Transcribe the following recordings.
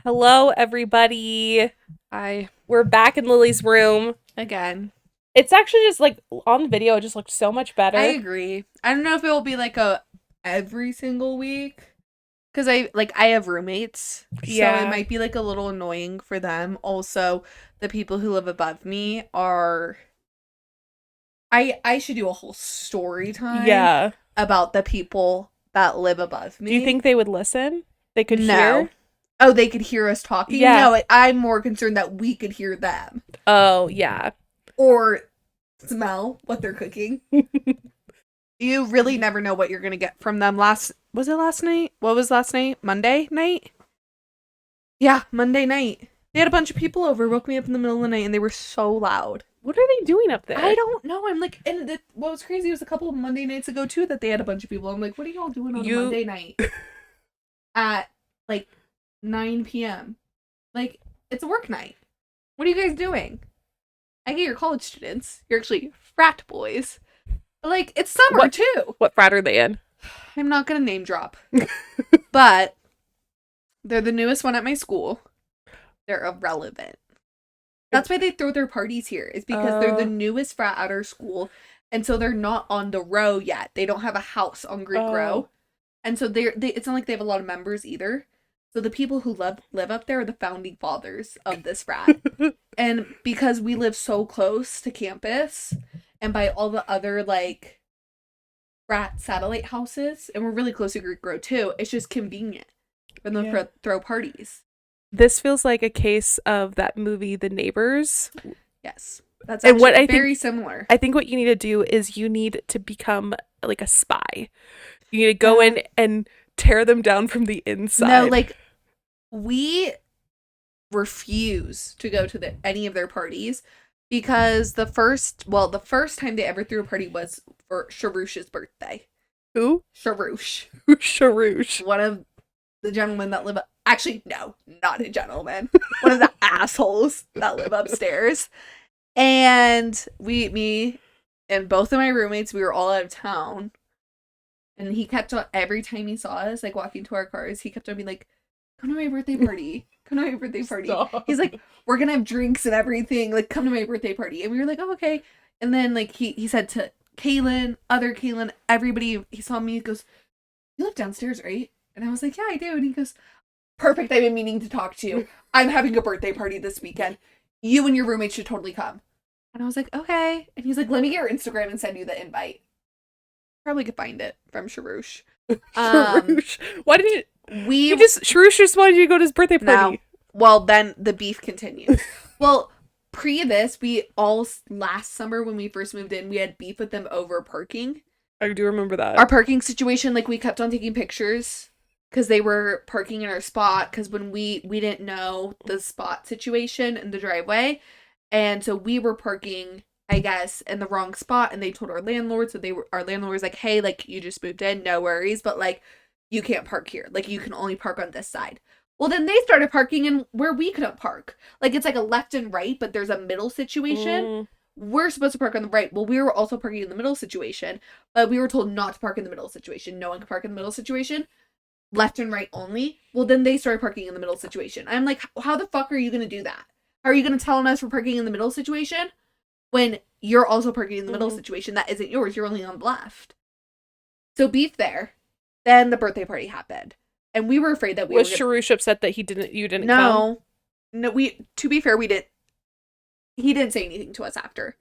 Hello, everybody. I We're back in Lily's room. again. It's actually just like on the video, it just looked so much I better. agree. I don't know if it will be like a every single week because I have roommates, so it Yeah. might be like a little annoying for them. Also, the people who live above me are I should do a whole story time Yeah. about the people that live above Do you me. think they would listen? They could No. hear? Oh, they could hear us talking? Yeah. No, I'm more concerned that we could hear them Oh, yeah. or smell what they're cooking. You really never know what you're gonna get from them. Was it last night? What was last night? Monday night? Yeah, Monday night. They had a bunch of people over, woke me up in the middle of the night, and they were so loud. What are they doing up I there? don't know. I'm like, and what was crazy was a couple of Monday nights ago too that they had a bunch of people. I'm like, what are y'all doing on a You Monday night at like 9 p.m.? Like, it's a work night. What are you guys doing? I get you're college students. You're actually frat boys. But like, it's summer what too. what frat are they in? I'm not gonna name drop, but they're the newest one at my school. They're irrelevant. That's why they throw their parties here, is because they're the Oh. newest frat at our school. And so they're not on the row yet. They don't have a house on Greek Oh. Row. And so it's not like they have a lot of members either. So the people who live up there are the founding fathers of this frat. And because we live so close to campus and by all the other like frat satellite houses, and we're really close to Greek Row too, it's just convenient for them Yeah. to throw parties. This feels like a case of that movie, The Neighbors. Yes. That's And what actually I think very similar. I think what you need to do is you need to become like a spy. You need to go in and tear them down from the inside. No, like we refuse to go to any of their parties because the first time they ever threw a party was for Sharush's birthday. Who? Sharush. Sharouche. One of the gentlemen that live actually no, not a gentleman. One of the assholes that live upstairs. And me and both of my roommates, we were all out of town. And he kept on, every time he saw us, like walking to our cars, he kept on being like, come to my birthday party. Come to my birthday party. Stop. He's like, we're gonna have drinks and everything. Like, come to my birthday party. And we were like, oh, okay. And then like he said to Kaylin, other Kaylin, everybody, he saw me, he goes, you live downstairs, right? And I was like, yeah, I do. And he goes, perfect, I've been meaning to talk to you. I'm having a birthday party this weekend. You and your roommate should totally come. And I was like, okay. And he's like, let me get your Instagram and send you the invite. Probably could find it from Sharush. Sharouche. Why did you We Sharouche just wanted you to go to his birthday no. party? Well, then the beef continues. Well, pre this, we all last summer when we first moved in, we had beef with them over parking. I do remember that. Our parking situation, like we kept on taking pictures because they were parking in our spot. Because when we didn't know the spot situation in the driveway, and so we were parking, I guess, in the wrong spot, and they told our landlord. So our landlord was like, "Hey, like you just moved in, no worries, but like you can't park here. Like you can only park on this side." Well, then they started parking in where we couldn't park. Like it's like a left and right, but there's a middle situation. Mm. We're supposed to park on the right. Well, we were also parking in the middle situation, but we were told not to park in the middle situation. No one can park in the middle situation. Left and right only. Well, then they started parking in the middle situation. I'm like, how the fuck are you going to do that? Are you going to tell us we're parking in the middle situation when you're also parking in the middle situation that isn't yours? You're only on the left. So beef there. Then the birthday party happened. And we were afraid that we Was were Sharouche upset that you didn't come? No, to be fair, we didn't. He didn't say anything to us after.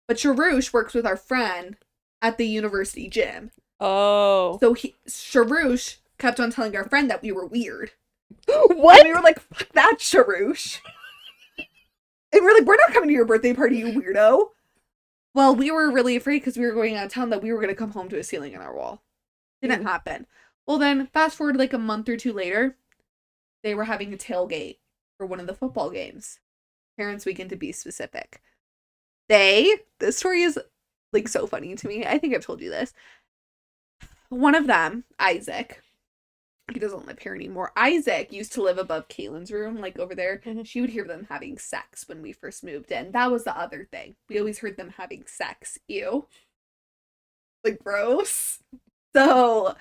But Sharush works with our friend at the university gym. Oh. So Sharush kept on telling our friend that we were weird. What? And we were like, fuck that, Sharush. And we're like, we're not coming to your birthday party, you weirdo. Well, we were really afraid because we were going out of town that we were going to come home to a ceiling in our wall. Didn't happen. Well, then fast forward like a month or two later, they were having a tailgate for one of the football games. Parents' weekend to be specific. This story is like so funny to me. I think I've told you this. One of them, Isaac, he doesn't live here anymore. Isaac used to live above Kaylin's room, like over there. Mhm. She would hear them having sex when we first moved in. That was the other thing. We always heard them having sex. Ew. Like gross. So,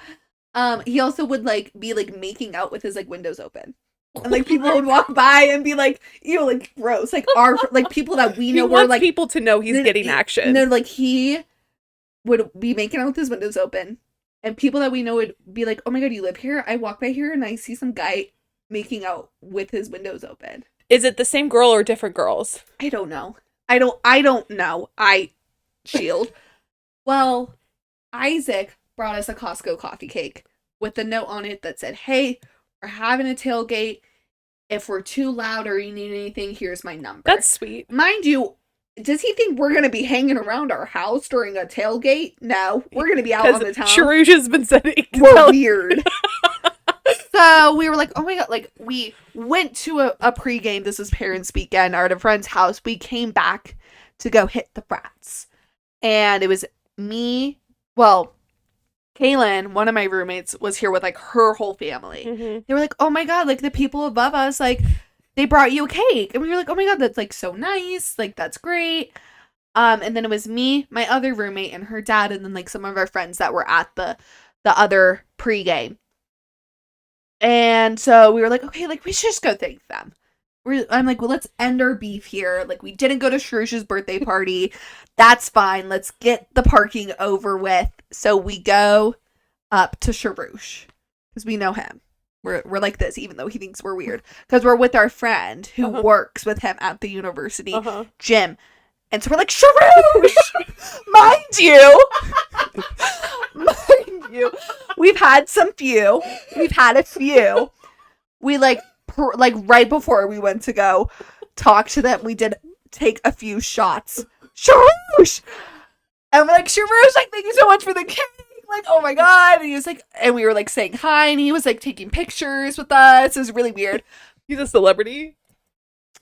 he also would like be like making out with his like windows open. And like people would walk by and be like, ew, like gross. Like our like people that we He know were wants like people to know he's getting action. No, like he would be making out with his windows open. And people that we know would be like, oh my god, you live here? I walk by here and I see some guy making out with his windows open. Is it the same girl or different girls? I don't know. I don't know. I shield. Well, Isaac brought us a Costco coffee cake with a note on it that said, hey, we're having a tailgate. If we're too loud or you need anything, here's my number. That's sweet. Mind you, does he think we're going to be hanging around our house during a tailgate? No, we're going to be out on the town. Sharouj has been saying we're weird. So we were like, oh my god, like we went to a pregame. This is parents' weekend at a friend's house. We came back to go hit the frats. And it was me, well, Kaylin, one of my roommates, was here with like her whole family. Mm-hmm. They were like, oh my god, like the people above us, like they brought you a cake. And we were like, oh my god, that's like so nice. Like that's great. And then it was me, my other roommate, and her dad, and then like some of our friends that were at the other pregame. And so we were like, okay, like we should just go thank them. I'm like, well, let's end our beef here. Like we didn't go to Sharoush's birthday party. That's fine. Let's get the parking over with. So we go up to Sharoush because we know him. We're like this, even though he thinks we're weird. Because we're with our friend who works with him at the university, Jim. And so we're like, Sharoush! Mind you, we've had a few. We like right before we went to go talk to them, we did take a few shots. Sharoush! And we're like, Sharoush, like, thank you so much for the cake. Like, oh my god. And he was like, and we were like saying hi, and he was like taking pictures with us. It was really weird. He's a celebrity?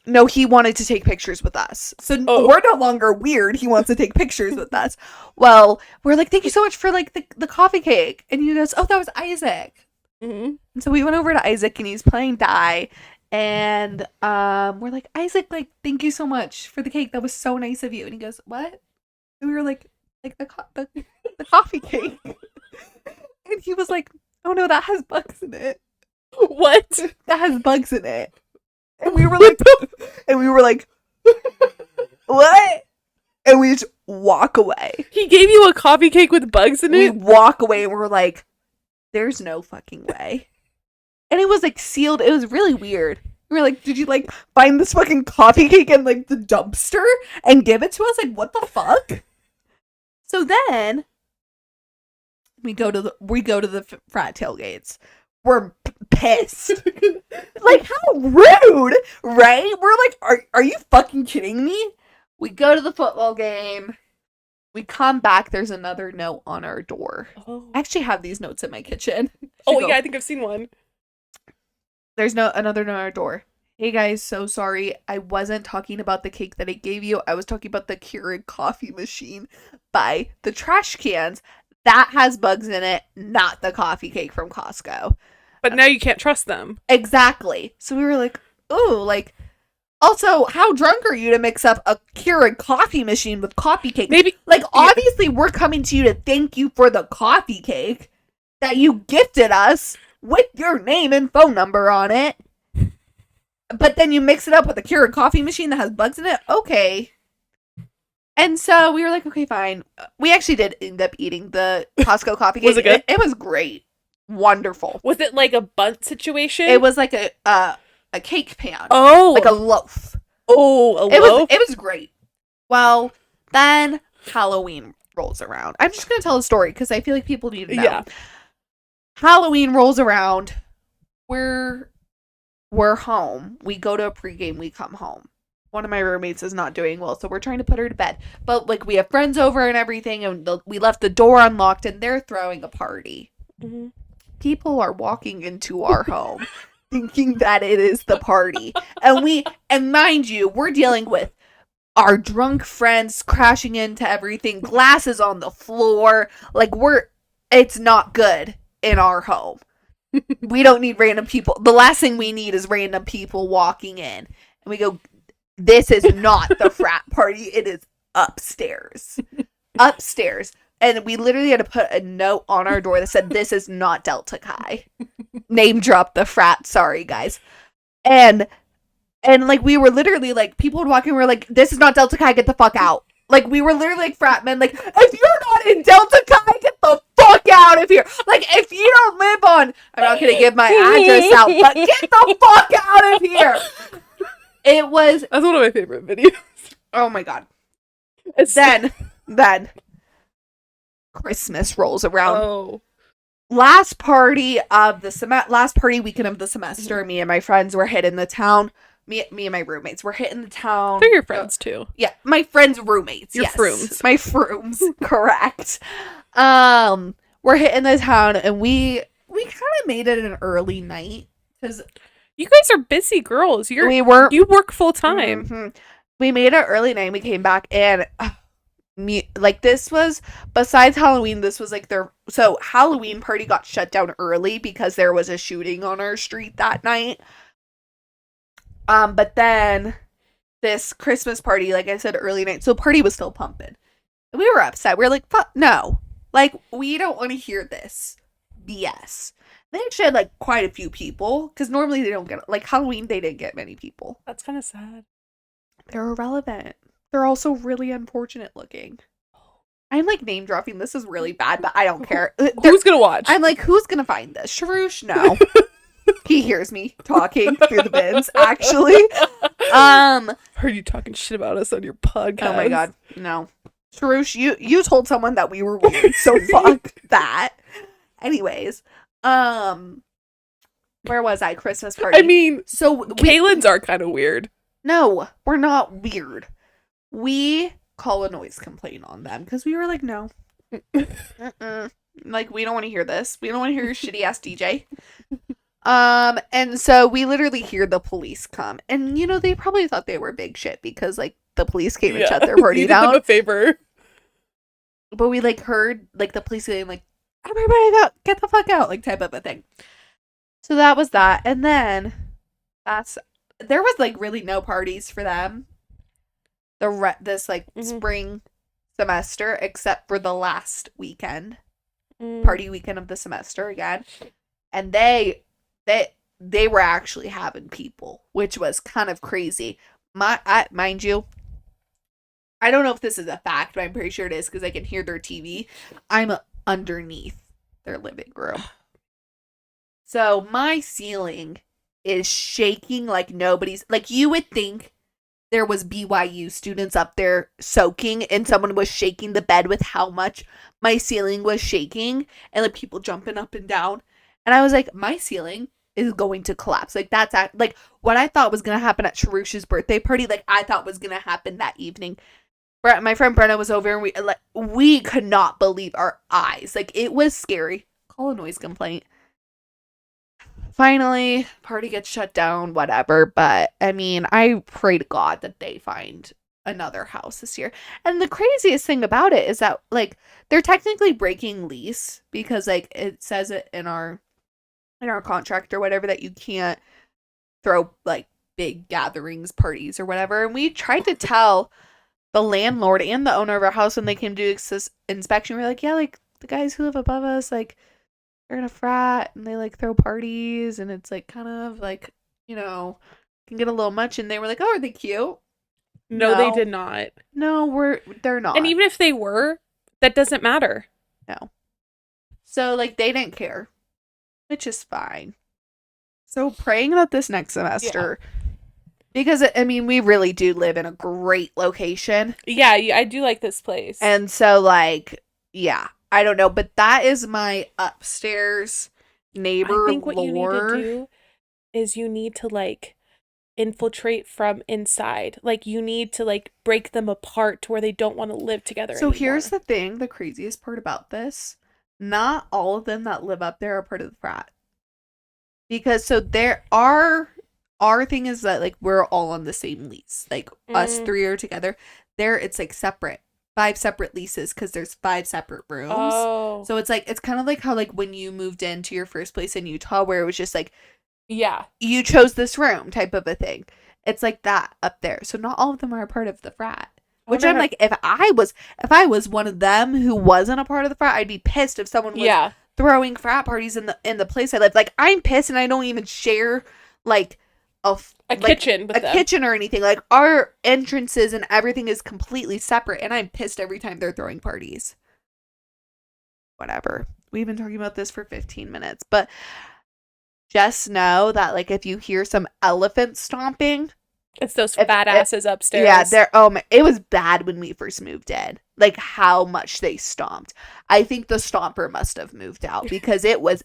No, he wanted to take pictures with us. So we're no longer weird. He wants to take pictures with us. Well, we're like, thank you so much for like the coffee cake. And he goes, oh, that was Isaac. Mm-hmm. And so we went over to Isaac and he's playing Die. And we're like, Isaac, like, thank you so much for the cake. That was so nice of you. And he goes, what? And we were like the coffee cake. And he was like, oh no, that has bugs in it. What? That has bugs in it. And we were like, what? And we just walk away. He gave you a coffee cake with bugs in it? We walk away and we're like, there's no fucking way. And it was like sealed. It was really weird. We were like, did you like find this fucking coffee cake in like the dumpster and give it to us? Like, what the fuck? So then we go to the frat tailgates. We're pissed. Like, how rude, right? We're like, are you fucking kidding me? We go to the football game. We come back. There's another note on our door. Oh. I actually have these notes in my kitchen. Yeah, I think I've seen one. There's another note on our door. Hey guys, so sorry. I wasn't talking about the cake that I gave you. I was talking about the Keurig coffee machine by the trash cans. That has bugs in it, not the coffee cake from Costco. But now you can't trust them. Exactly. So we were like, ooh, like, also, how drunk are you to mix up a Keurig coffee machine with coffee cake? Maybe, like, obviously, we're coming to you to thank you for the coffee cake that you gifted us with your name and phone number on it. But then you mix it up with a Keurig coffee machine that has bugs in it? Okay. And so we were like, okay, fine. We actually did end up eating the Costco coffee cake. Was it good? It was great. Wonderful. Was it like a bunt situation? It was like a cake pan. Oh. Like a loaf. Oh, a loaf? It was great. Well, then Halloween rolls around. I'm just going to tell a story because I feel like people need to know. Yeah. Halloween rolls around. We're home. We go to a pregame. We come home. One of my roommates is not doing well, so we're trying to put her to bed. But, like, we have friends over and everything, and we left the door unlocked, and they're throwing a party. Mm-hmm. People are walking into our home thinking that it is the party. And mind you, we're dealing with our drunk friends crashing into everything, glasses on the floor. Like, it's not good in our home. We don't need random people. The last thing we need is random people walking in. And we go, this is not the frat party. It is upstairs. Upstairs. And we literally had to put a note on our door that said, this is not Delta Chi. Name drop the frat. Sorry, guys. And like we were literally like, people would walk in, we were like, this is not Delta Chi, get the fuck out. Like we were literally like frat men, like, if you're not in Delta Chi, get the fuck out of here. Like if you don't live on, I'm not gonna give my address out, but get the fuck out of here. It was, That's one of my favorite videos. oh my god. It's Then Christmas rolls around. Oh. Last party weekend of the semester, me and my friends were hitting the town. Me and my roommates were hitting the town. They're your friends too. Yeah, my friends' roommates. Your yes. frooms. My frooms, correct. We're hitting the town, and we kind of made it an early night because you guys are busy girls. You work full time. Mm-hmm. We made it early night. We came back, and this was, besides Halloween, this was like so Halloween party got shut down early because there was a shooting on our street that night. But then this Christmas party, like I said, early night, so party was still pumping. And we were upset. We were like, fuck no. Like, we don't want to hear this BS. They actually had like quite a few people, because normally they don't get, like Halloween, they didn't get many people. That's kind of sad. They're irrelevant. They're also really unfortunate looking. I'm like name dropping. This is really bad, but I don't care. Who's gonna watch? I'm like, who's gonna find this? Sharush? No. He hears me talking through the bins, actually. Heard you talking shit about us on your podcast. Oh my god, no. Sharush, you told someone that we were weird, so fuck that. Anyways, where was I? Christmas party. I mean, so Kaylin's are kind of weird. No, we're not weird. We call a noise complaint on them because we were like, no. Like, we don't want to hear this. We don't want to hear your shitty ass DJ. And so we literally hear the police come. And, you know, they probably thought they were big shit because, like, the police came and shut their party down. You did them a favor. But we, like, heard, like, the police saying, like, everybody go, get the fuck out, like, type of a thing. So that was that. And then there was, like, really no parties for them. This spring semester, except for the last weekend. Party weekend of the semester again. And they were actually having people, which was kind of crazy. Mind you, I don't know if this is a fact, but I'm pretty sure it is because I can hear their TV. I'm underneath their living room. So my ceiling is shaking like nobody's. Like, you would think there was BYU students up there soaking and someone was shaking the bed with how much my ceiling was shaking and like people jumping up and down. And I was like, my ceiling is going to collapse. Like, that's like what I thought was going to happen at Sharush's birthday party. Like, I thought was going to happen that evening. My friend Brenna was over and we could not believe our eyes. Like, it was scary. Call a noise complaint. Finally, party gets shut down, whatever. But, I mean, I pray to God that they find another house this year. And the craziest thing about it is that, like, they're technically breaking lease because, like, it says it in our contract or whatever that you can't throw, like, big gatherings, parties, or whatever. And we tried to tell the landlord and the owner of our house when they came to do inspection. We were like, yeah, like, the guys who live above us, like, they're in a frat and they like throw parties and it's like kind of like, you know, can get a little much. And they were like, oh, are they cute? No, they did not. No, they're not. And even if they were, that doesn't matter. No. So like they didn't care, which is fine. So praying about this next semester, because I mean, we really do live in a great location. Yeah, I do like this place. And so like, yeah. I don't know, but that is my upstairs neighbor. I think what you need to do is you need to, like, infiltrate from inside. Like, you need to, like, break them apart to where they don't want to live together anymore. Here's the thing, the craziest part about this. Not all of them that live up there are part of the frat. Because, so there are... Our thing is that, like, we're all on the same lease. Like, us three are together. There, it's, like, separate. 5 separate leases because there's 5 separate rooms. Oh. So it's like, it's kind of like how like when you moved into your first place in Utah where it was just like, yeah, you chose this room type of a thing. It's like that up there. So not all of them are a part of the frat. Which I'm like, if I was one of them who wasn't a part of the frat, I'd be pissed if someone was throwing frat parties in the place I live. Like, I'm pissed and I don't even share like a kitchen with a them. kitchen or anything. Like, our entrances and everything is completely separate, and I'm pissed every time they're throwing parties. Whatever. We've been talking about this for 15 minutes, but just know that, like, if you hear some elephant stomping, it's those fat asses upstairs. Yeah, it was bad when we first moved in. Like, how much they stomped. I think the stomper must have moved out because it was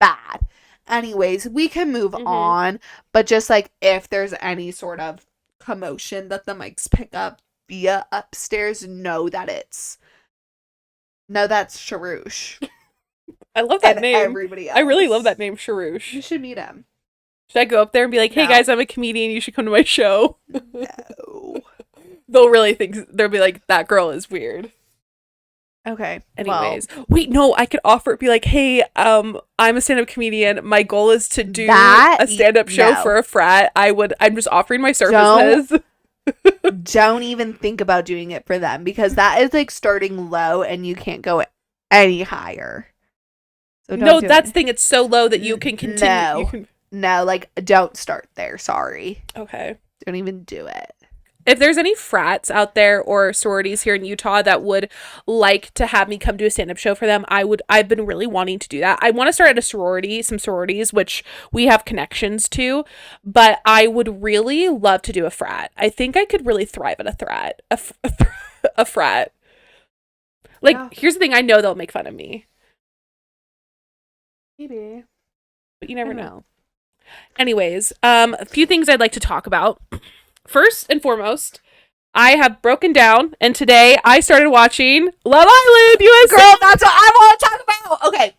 bad. Anyways, we can move on, but just, like, if there's any sort of commotion that the mics pick up via upstairs, that's Sharouche. I love that and name. Everybody else. I really love that name, Sharouche. You should meet him. Should I go up there and be like, hey guys, I'm a comedian, you should come to my show? No. They'll be like, that girl is weird. Okay. Anyways. Wait, no, I could offer be like, hey, I'm a stand-up comedian. My goal is to do a stand-up show for a frat. I'm just offering my services. Don't even think about doing it for them because that is like starting low and you can't go any higher. So no, that's the thing. It's so low that you can continue. No, like, don't start there. Sorry. Okay. Don't even do it. If there's any frats out there or sororities here in Utah that would like to have me come to a stand-up show for them, I've been really wanting to do that. I want to start at some sororities, which we have connections to, but I would really love to do a frat. I think I could really thrive at a frat. Like, Here's the thing. I know they'll make fun of me. Maybe. But you never know. Anyways, a few things I'd like to talk about. First and foremost, I have broken down, and today I started watching Love Island USA. Girl, that's what I want to talk about. Okay.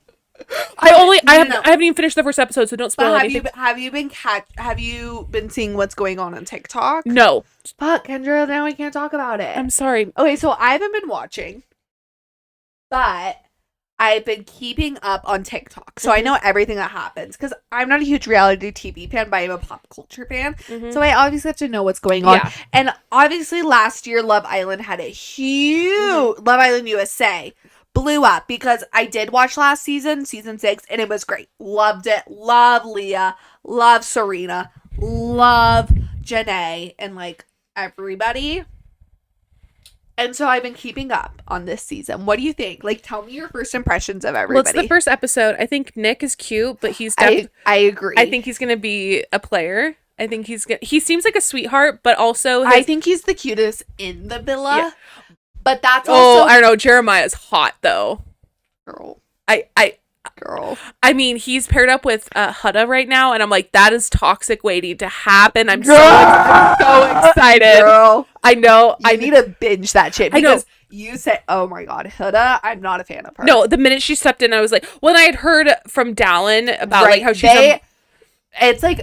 I haven't even finished the first episode, so don't spoil anything. Have you been seeing what's going on TikTok? No. Fuck, Kendra, now I can't talk about it. I'm sorry. Okay, so I haven't been watching, but I've been keeping up on TikTok, so I know everything that happens, because I'm not a huge reality TV fan, but I'm a pop culture fan, so I obviously have to know what's going on. Yeah. And obviously last year, Love Island had a huge... Love Island USA blew up, because I did watch last season 6, and it was great. Loved it. Love Leah. Love Serena. Love Janae. And, like, everybody... And so I've been keeping up on this season. What do you think? Like, tell me your first impressions of everybody. Well, it's the first episode. I think Nick is cute, but he's I agree. I think he's going to be a player. I think he seems like a sweetheart, but also... I think he's the cutest in the villa. Yeah. But that's also... Oh, I don't know. Jeremiah's hot, though. Girl. Girl. I mean, he's paired up with Hudda right now, and I'm like, that is toxic waiting to happen. I'm so excited. Girl. I know. I need to binge that shit. I know. You said, oh my God, Hudda, I'm not a fan of her. No, the minute she stepped in, I was like, when I had heard from Dallin about like how she's... It's like...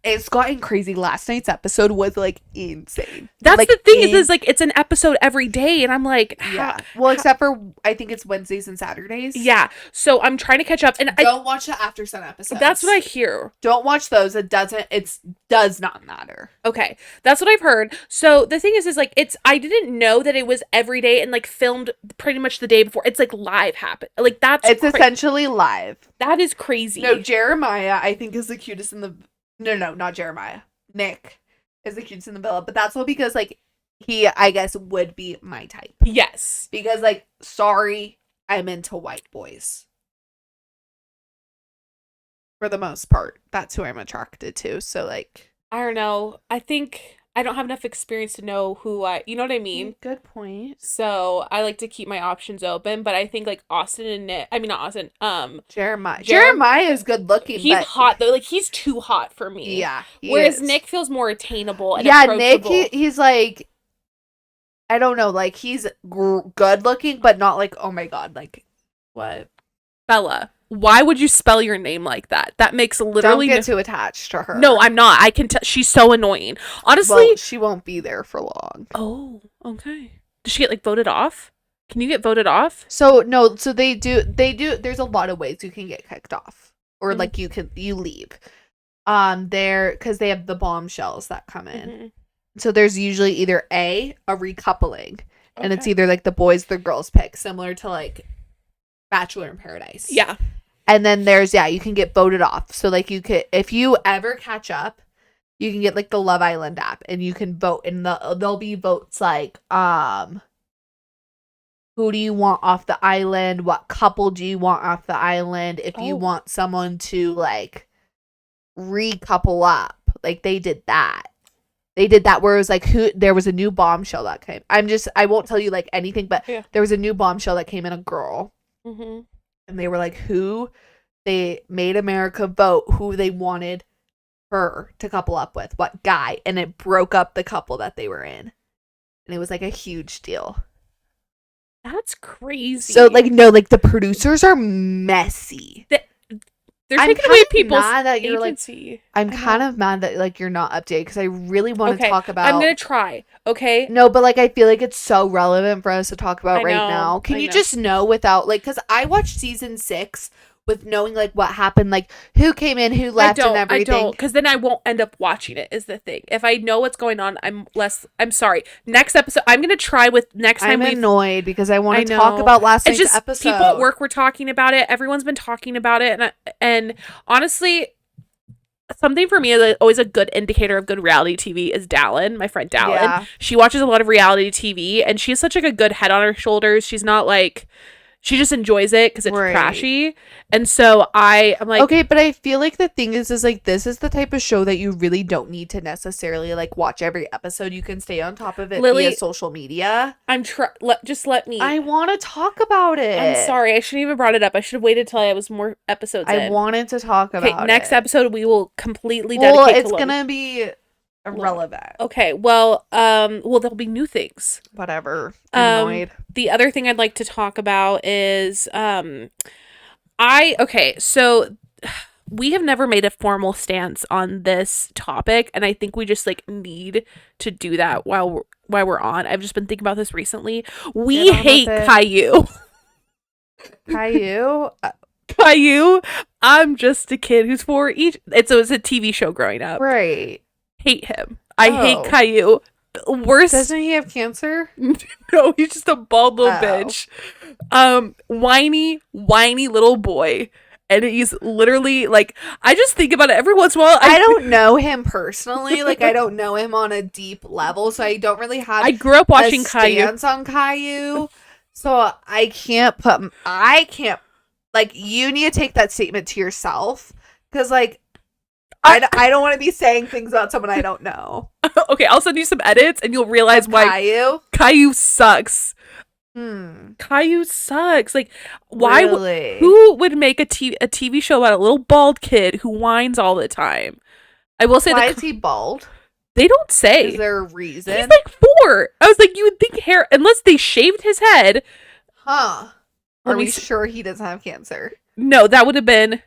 It's gotten crazy. Last night's episode was, like, insane. That's like, the thing is like, it's an episode every day, and I'm like... Yeah. Well, except for, I think it's Wednesdays and Saturdays. Yeah. So I'm trying to catch up, and don't watch the After Sun episodes. That's what I hear. Don't watch those. It does not matter. Okay. That's what I've heard. So the thing is like, I didn't know that it was every day and, like, filmed pretty much the day before. It's, like, live happen. Like, it's essentially live. That is crazy. No, Jeremiah, I think, is the cutest in the... No, not Jeremiah. Nick is the cutest in the villa. But that's all because, like, he, I guess, would be my type. Yes. Because, like, sorry, I'm into white boys. For the most part. That's who I'm attracted to. So, like... I don't know. I think I don't have enough experience to know you know what I mean? Good point. So I like to keep my options open, but I think like Austin and Nick, I mean not Austin, Jeremiah is good looking. He's hot though. Like he's too hot for me. Yeah. Whereas Nick feels more attainable and approachable. Nick, he's like, I don't know, like he's good looking, but not like, oh my God, like what? Bella. Why would you spell your name like that? That makes literally... Don't get too attached to her. No, I'm not. I can tell. She's so annoying. Honestly... Well, she won't be there for long. Oh, okay. Does she get, like, voted off? Can you get voted off? So, no. So, they do... There's a lot of ways you can get kicked off. Or, like, you leave. Because they have the bombshells that come in. Mm-hmm. So, there's usually either a recoupling. Okay. And it's either, like, the boys, the girls pick. Similar to, like, Bachelor in Paradise. Yeah. And then there's, you can get voted off. So, like, you could, if you ever catch up, you can get, like, the Love Island app, and you can vote, and there'll be votes like, who do you want off the island? What couple do you want off the island? If you want someone to, like, re-couple up. Like, they did that. They did that where it was, like, there was a new bombshell that came. I won't tell you, like, anything, but there was a new bombshell that came in, a girl. Mm-hmm. And they were like, they made America vote who they wanted her to couple up with, what guy, and it broke up the couple that they were in. And it was, like, a huge deal. That's crazy. So, like, no, like, the producers are messy. They're taking away people's agency. Like, I'm kind of mad that, like, you're not updated, because I really want to talk about... I'm going to try, okay? No, but, like, I feel like it's so relevant for us to talk about right now. Can you just know without, like, because I watched season 6 with knowing, like, what happened, like, who came in, who left, and everything. I don't, because then I won't end up watching it, is the thing. If I know what's going on, I'm sorry. Next episode, I'm going to try with next time. I'm annoyed because I want to talk about last night's episode. People at work were talking about it. Everyone's been talking about it. And honestly, something for me is always a good indicator of good reality TV is Dallin, my friend Dallin. Yeah. She watches a lot of reality TV, and she has such, like, a good head on her shoulders. She's not, like... She just enjoys it because it's trashy. And so I'm like... Okay, but I feel like the thing is like, this is the type of show that you really don't need to necessarily, like, watch every episode. You can stay on top of it via social media. Just let me... I want to talk about it. I'm sorry. I shouldn't even brought it up. I should have waited till I was more episodes in. I wanted to talk about it. Next episode, we will completely dedicate to... Well, it's going to be... irrelevant. Okay, well, there'll be new things. Whatever. I'm annoyed. The other thing I'd like to talk about is, so we have never made a formal stance on this topic, and I think we just, like, need to do that while we're on. I've just been thinking about this recently. We hate Caillou. Caillou? Caillou, I'm just a kid who's 4 each. It was a TV show growing up. Right. Hate him. I hate Caillou. Worst. Doesn't he have cancer? No, he's just a bald little bitch. Whiny little boy. And he's literally, like, I just think about it every once in a while. I don't know him personally. Like, I don't know him on a deep level, so I don't really have I grew up watching a stance on Caillou. So I can't, like, you need to take that statement to yourself. Because, like, I don't want to be saying things about someone I don't know. Okay, I'll send you some edits and you'll realize why Caillou sucks. Caillou sucks. Like, why? Really? Who would make a TV show about a little bald kid who whines all the time? I will say, why is he bald? They don't say. Is there a reason? He's like 4. I was like, you would think hair, unless they shaved his head. Huh? Are we sure he doesn't have cancer? No, that would have been.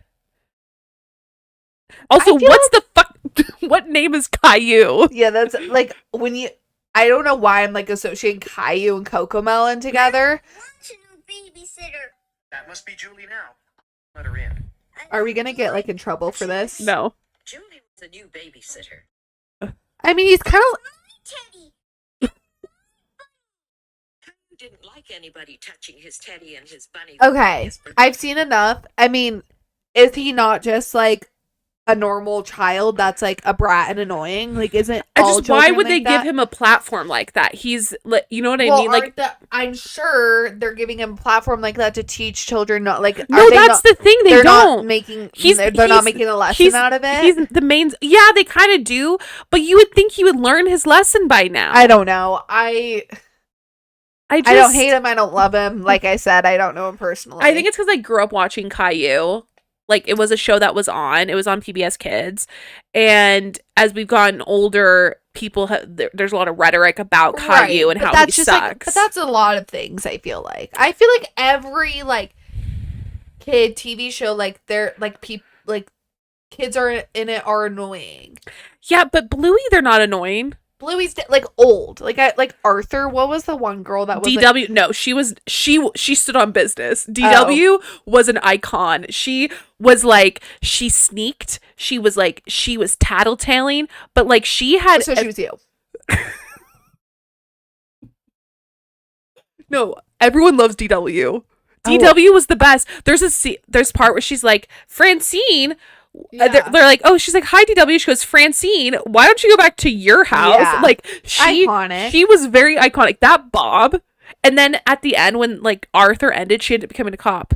Also, what's the fuck? What name is Caillou? Yeah, that's like when you. I don't know why I'm like associating Caillou and Cocomelon together. What's a new babysitter? That must be Julie now. Let her in. Are we gonna get like in trouble for this? No. Julie was a new babysitter. I mean, he's kind of. Teddy. Caillou didn't like anybody touching his teddy and his bunny. Okay, I've seen enough. I mean, is he not just like a normal child that's like a brat and annoying? Like, isn't all why would like they that? give him a platform like that? He's, you know what I mean? Like, I'm sure they're giving him a platform like that to teach children. Not like no, that's the thing. They're not making. They're not making a lesson out of it. He's the main. Yeah, they kind of do, but you would think he would learn his lesson by now. I don't know. I don't hate him. I don't love him. Like I said, I don't know him personally. I think it's because I grew up watching Caillou. Like, it was a show that was on. It was on PBS Kids. And as we've gotten older, there's a lot of rhetoric about Caillou and how he sucks. Like, but that's a lot of things, I feel like. I feel like every, like, kid TV show, like, they're, like, kids are in it are annoying. Yeah, but Bluey, they're not annoying. Bluey's like old, like Arthur. What was the one girl that was DW? Like, no, she stood on business. DW was an icon. She was like, she sneaked. She was tattletaling, but like she had. So she was you. No, everyone loves DW. DW was the best. There's part where she's like, Francine. Yeah. They're like, oh, she's like, hi DW. She goes, Francine, why don't you go back to your house? Yeah. Like she was very iconic. That Bob. And then at the end, when like Arthur ended, she ended up becoming a cop.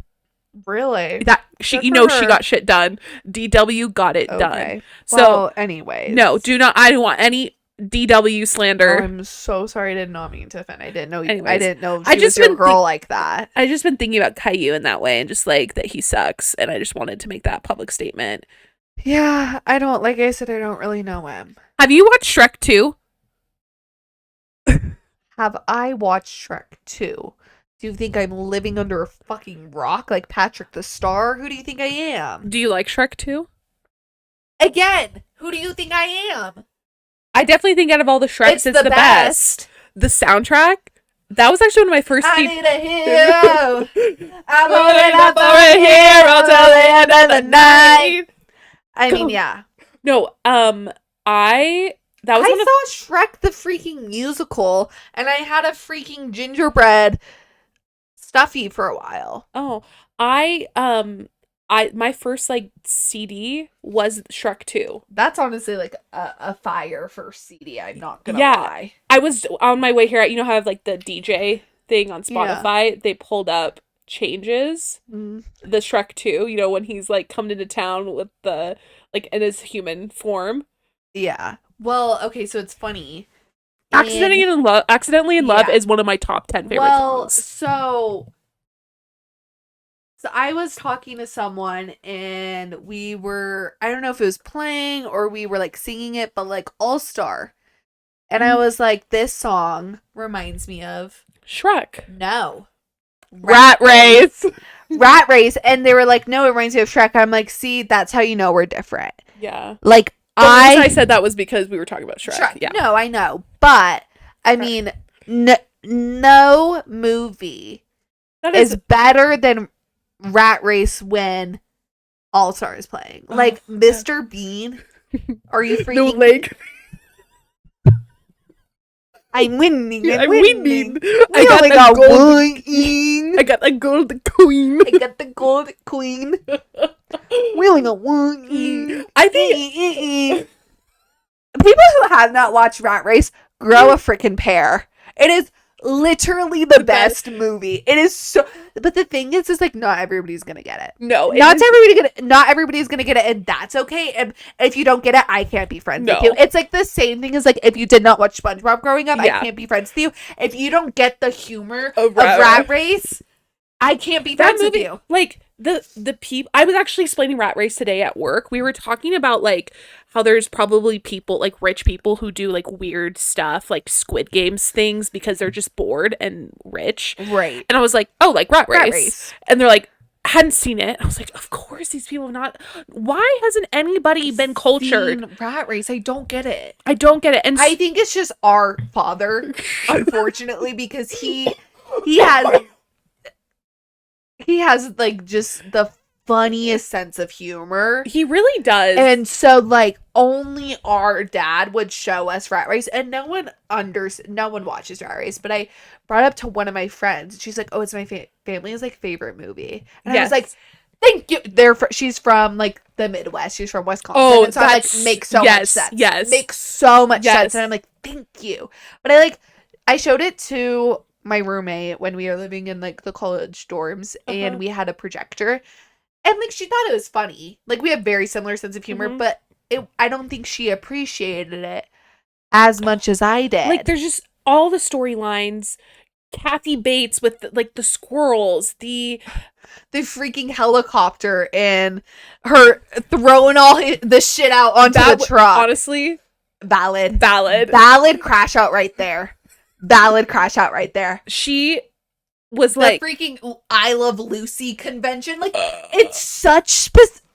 Really? That she, Good you for know, her. she got shit done. DW got it done. So Well, anyways. no, do not. I don't want any DW slander. Oh, I'm so sorry. I did not mean to offend. I didn't know. I Anyways, didn't know I she just was your been girl like that. I just been thinking about Caillou in that way, and just like that he sucks, and I just wanted to make that public statement. Yeah, I don't. Like I said, I don't really know him. Have you watched Shrek 2? Have I watched Shrek 2? Do you think I'm living under a fucking rock like Patrick the Star? Who do you think I am? Do you like Shrek 2? Again, who do you think I am? I definitely think out of all the Shreks, it's the best. The soundtrack, that was actually one of my first. I need a hero. I'm holding up for a hero till the end of the night. I mean, yeah. No, that was one of I saw Shrek the freaking musical, and I had a freaking gingerbread stuffy for a while. Oh, my first like CD was Shrek 2. That's honestly like a fire first CD. I'm not gonna Yeah. lie. I was on my way here. You know how I have like the DJ thing on Spotify? They pulled up Changes, the Shrek 2, you know, when he's like coming into town with the like in his human form. Yeah. Well, okay, so it's funny. Accidentally in Love is one of my top 10 favorite songs. So I was talking to someone and we were, I don't know if it was playing or we were like singing it, but like All Star. And I was like, this song reminds me of Shrek. No. Rat Race. Rat Race. And they were like, no, it reminds me of Shrek. I'm like, see, that's how you know we're different. Yeah. Like, The reason I said that was because we were talking about Shrek. Yeah. No, I know. But, I mean, no movie is better than Rat Race when All Star is playing. Like, Mr. Bean, are you freaking... No leg. I'm winning. I'm winning. I got the gold queen. I got the gold queen. I got the gold queen. We only got one. I think people who have not watched Rat Race grow a freaking pair. It is literally the best movie. It is so. But the thing is like not everybody's gonna get it. No, Not everybody's gonna get it, and that's okay. And if you don't get it, I can't be friends with you. It's like the same thing as like if you did not watch SpongeBob growing up, I can't be friends with you. If you don't get the humor of Rat Race, I can't be friends with you. Like the people, I was actually explaining Rat Race today at work. We were talking about like how there's probably people like rich people who do like weird stuff like Squid Games things because they're just bored and rich. Right. And I was like, oh, like Rat Race. And they're like, hadn't seen it. I was like, of course these people have not. Why hasn't anybody been cultured? Rat Race, I don't get it. I don't get it. And I think it's just our father, unfortunately, because he has like just the funniest sense of humor. he really does. And so like only our dad would show us Rat Race, and no one watches Rat Race. But I brought up to one of my friends. She's like, "Oh, it's my family's like favorite movie," and I was like, "Thank you." She's from like the Midwest. She's from Wisconsin. Oh, and so I'm like, makes so much sense. Yes, makes so much sense. And I'm like, "Thank you." But I showed it to my roommate when we were living in like the college dorms, and we had a projector. And, like, she thought it was funny. Like, we have very similar sense of humor, but I don't think she appreciated it as much as I did. Like, there's just all the storylines. Kathy Bates with, like, the squirrels. The freaking helicopter and her throwing all the shit out onto the truck. Honestly. Valid crash out right there. She was the like freaking I Love Lucy convention. Like it's such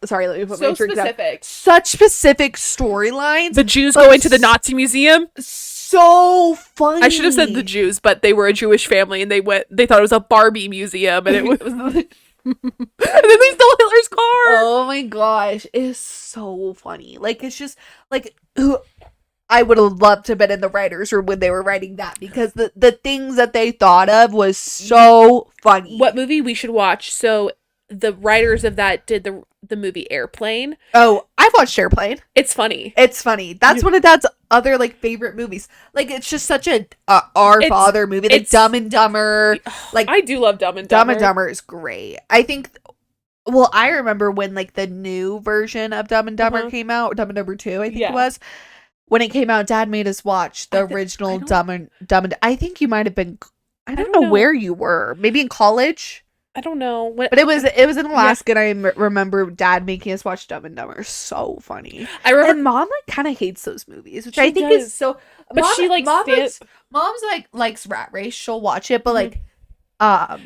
sorry, let me put my drink specific. Down. Such specific storylines. The Jews going to the Nazi museum. So funny. I should have said the Jews, but they were a Jewish family and they thought it was a Barbie museum and it was and then they stole Hitler's car. Oh my gosh. It's so funny. Like it's just like I would have loved to have been in the writer's room when they were writing that, because the things that they thought of was so funny. What movie we should watch? So the writers of that did the movie Airplane. Oh, I've watched Airplane. It's funny. It's funny. That's one of Dad's other like favorite movies. Like, it's just such a father movie. Like Dumb and Dumber. Like, I do love Dumb and Dumb Dumber. and Dumber is great. I think. Well, I remember when like the new version of Dumb and Dumber came out, Dumb and Dumber 2, I think it was. When it came out, Dad made us watch the original Dumb and I think you might have been. I don't know where you were. Maybe in college. I don't know. But it was in Alaska, and I remember Dad making us watch Dumb and Dumber. So funny. I remember, and Mom like kind of hates those movies, which I think is so. But she like Mom's like likes Rat Race. She'll watch it, but like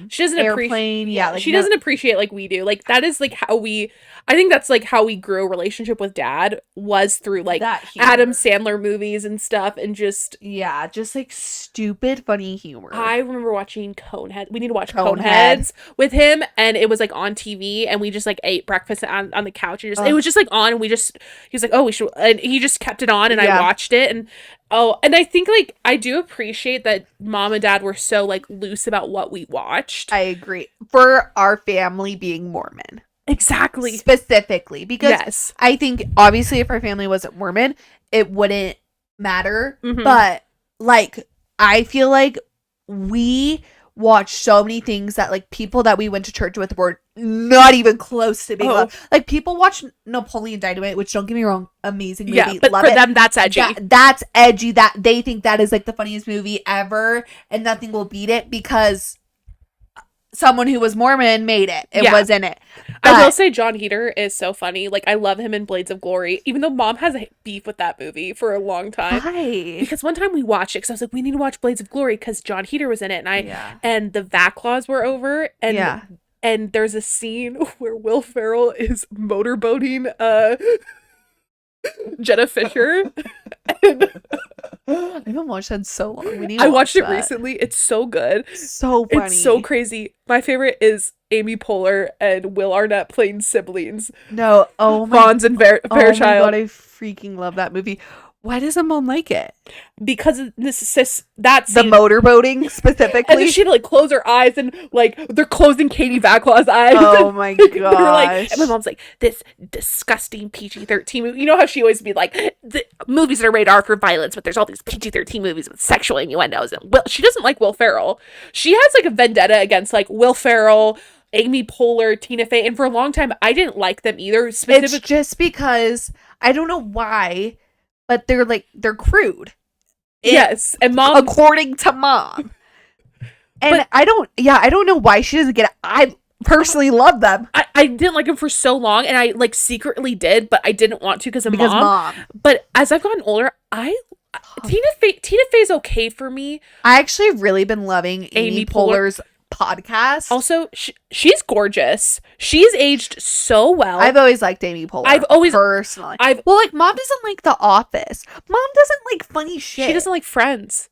she doesn't Airplane. Like she doesn't appreciate like we do. Like that is like how I think that's like how we grew a relationship with Dad, was through like Adam Sandler movies and stuff, and just like stupid funny humor. I remember watching Conehead. We need to watch Coneheads with him, and it was like on TV, and we just like ate breakfast on the couch, and it was just like on, and he was like, oh, we should, and he just kept it on, and I watched it, and I think like I do appreciate that Mom and Dad were so like loose about what we watched. I agree. For our family being Mormon. Exactly. Specifically. Because I think obviously if our family wasn't Mormon, it wouldn't matter. Mm-hmm. But like I feel like we watched so many things that like people that we went to church with were not even close to being loved. Like people watch Napoleon Dynamite, which don't get me wrong, amazing movie. Yeah, but love for it. them that's edgy. That's edgy. That they think that is like the funniest movie ever, and nothing will beat it because someone who was Mormon made it. It was in it. But I will say John Heater is so funny. Like I love him in Blades of Glory, even though Mom has a beef with that movie for a long time. Why? Because one time we watched it because I was like, we need to watch Blades of Glory because John Heater was in it, and the VAC laws were over, and there's a scene where Will Ferrell is motorboating Jenna Fisher. I haven't watched that in so long. I watched it recently. It's so good. So funny. It's so crazy. My favorite is Amy Poehler and Will Arnett playing siblings. No, Franz and Fairchild. Oh my god, I freaking love that movie. Why doesn't Mom like it? Because of that's the motorboating specifically. And then she'd like close her eyes, and like they're closing Katie Vaclaw's eyes. Oh my god! And my mom's like, this disgusting PG-13 movie. You know how she always be like, the movies that are rated R for violence, but there's all these PG-13 movies with sexual innuendos. And she doesn't like Will Ferrell. She has like a vendetta against like Will Ferrell, Amy Poehler, Tina Fey, and for a long time I didn't like them either. It's just because I don't know why. But they're crude. Yes. And Mom, according to Mom. And I don't know why she doesn't get it. I personally love them. I didn't like them for so long, and I like secretly did, but I didn't want to because of Mom. But as I've gotten older, Tina Fey's okay for me. I actually really been loving Amy Poehler's podcast. Also, she's gorgeous. She's aged so well. I've always liked Amy Poehler. Personally. Like Mom doesn't like The Office. Mom doesn't like funny shit. She doesn't like Friends.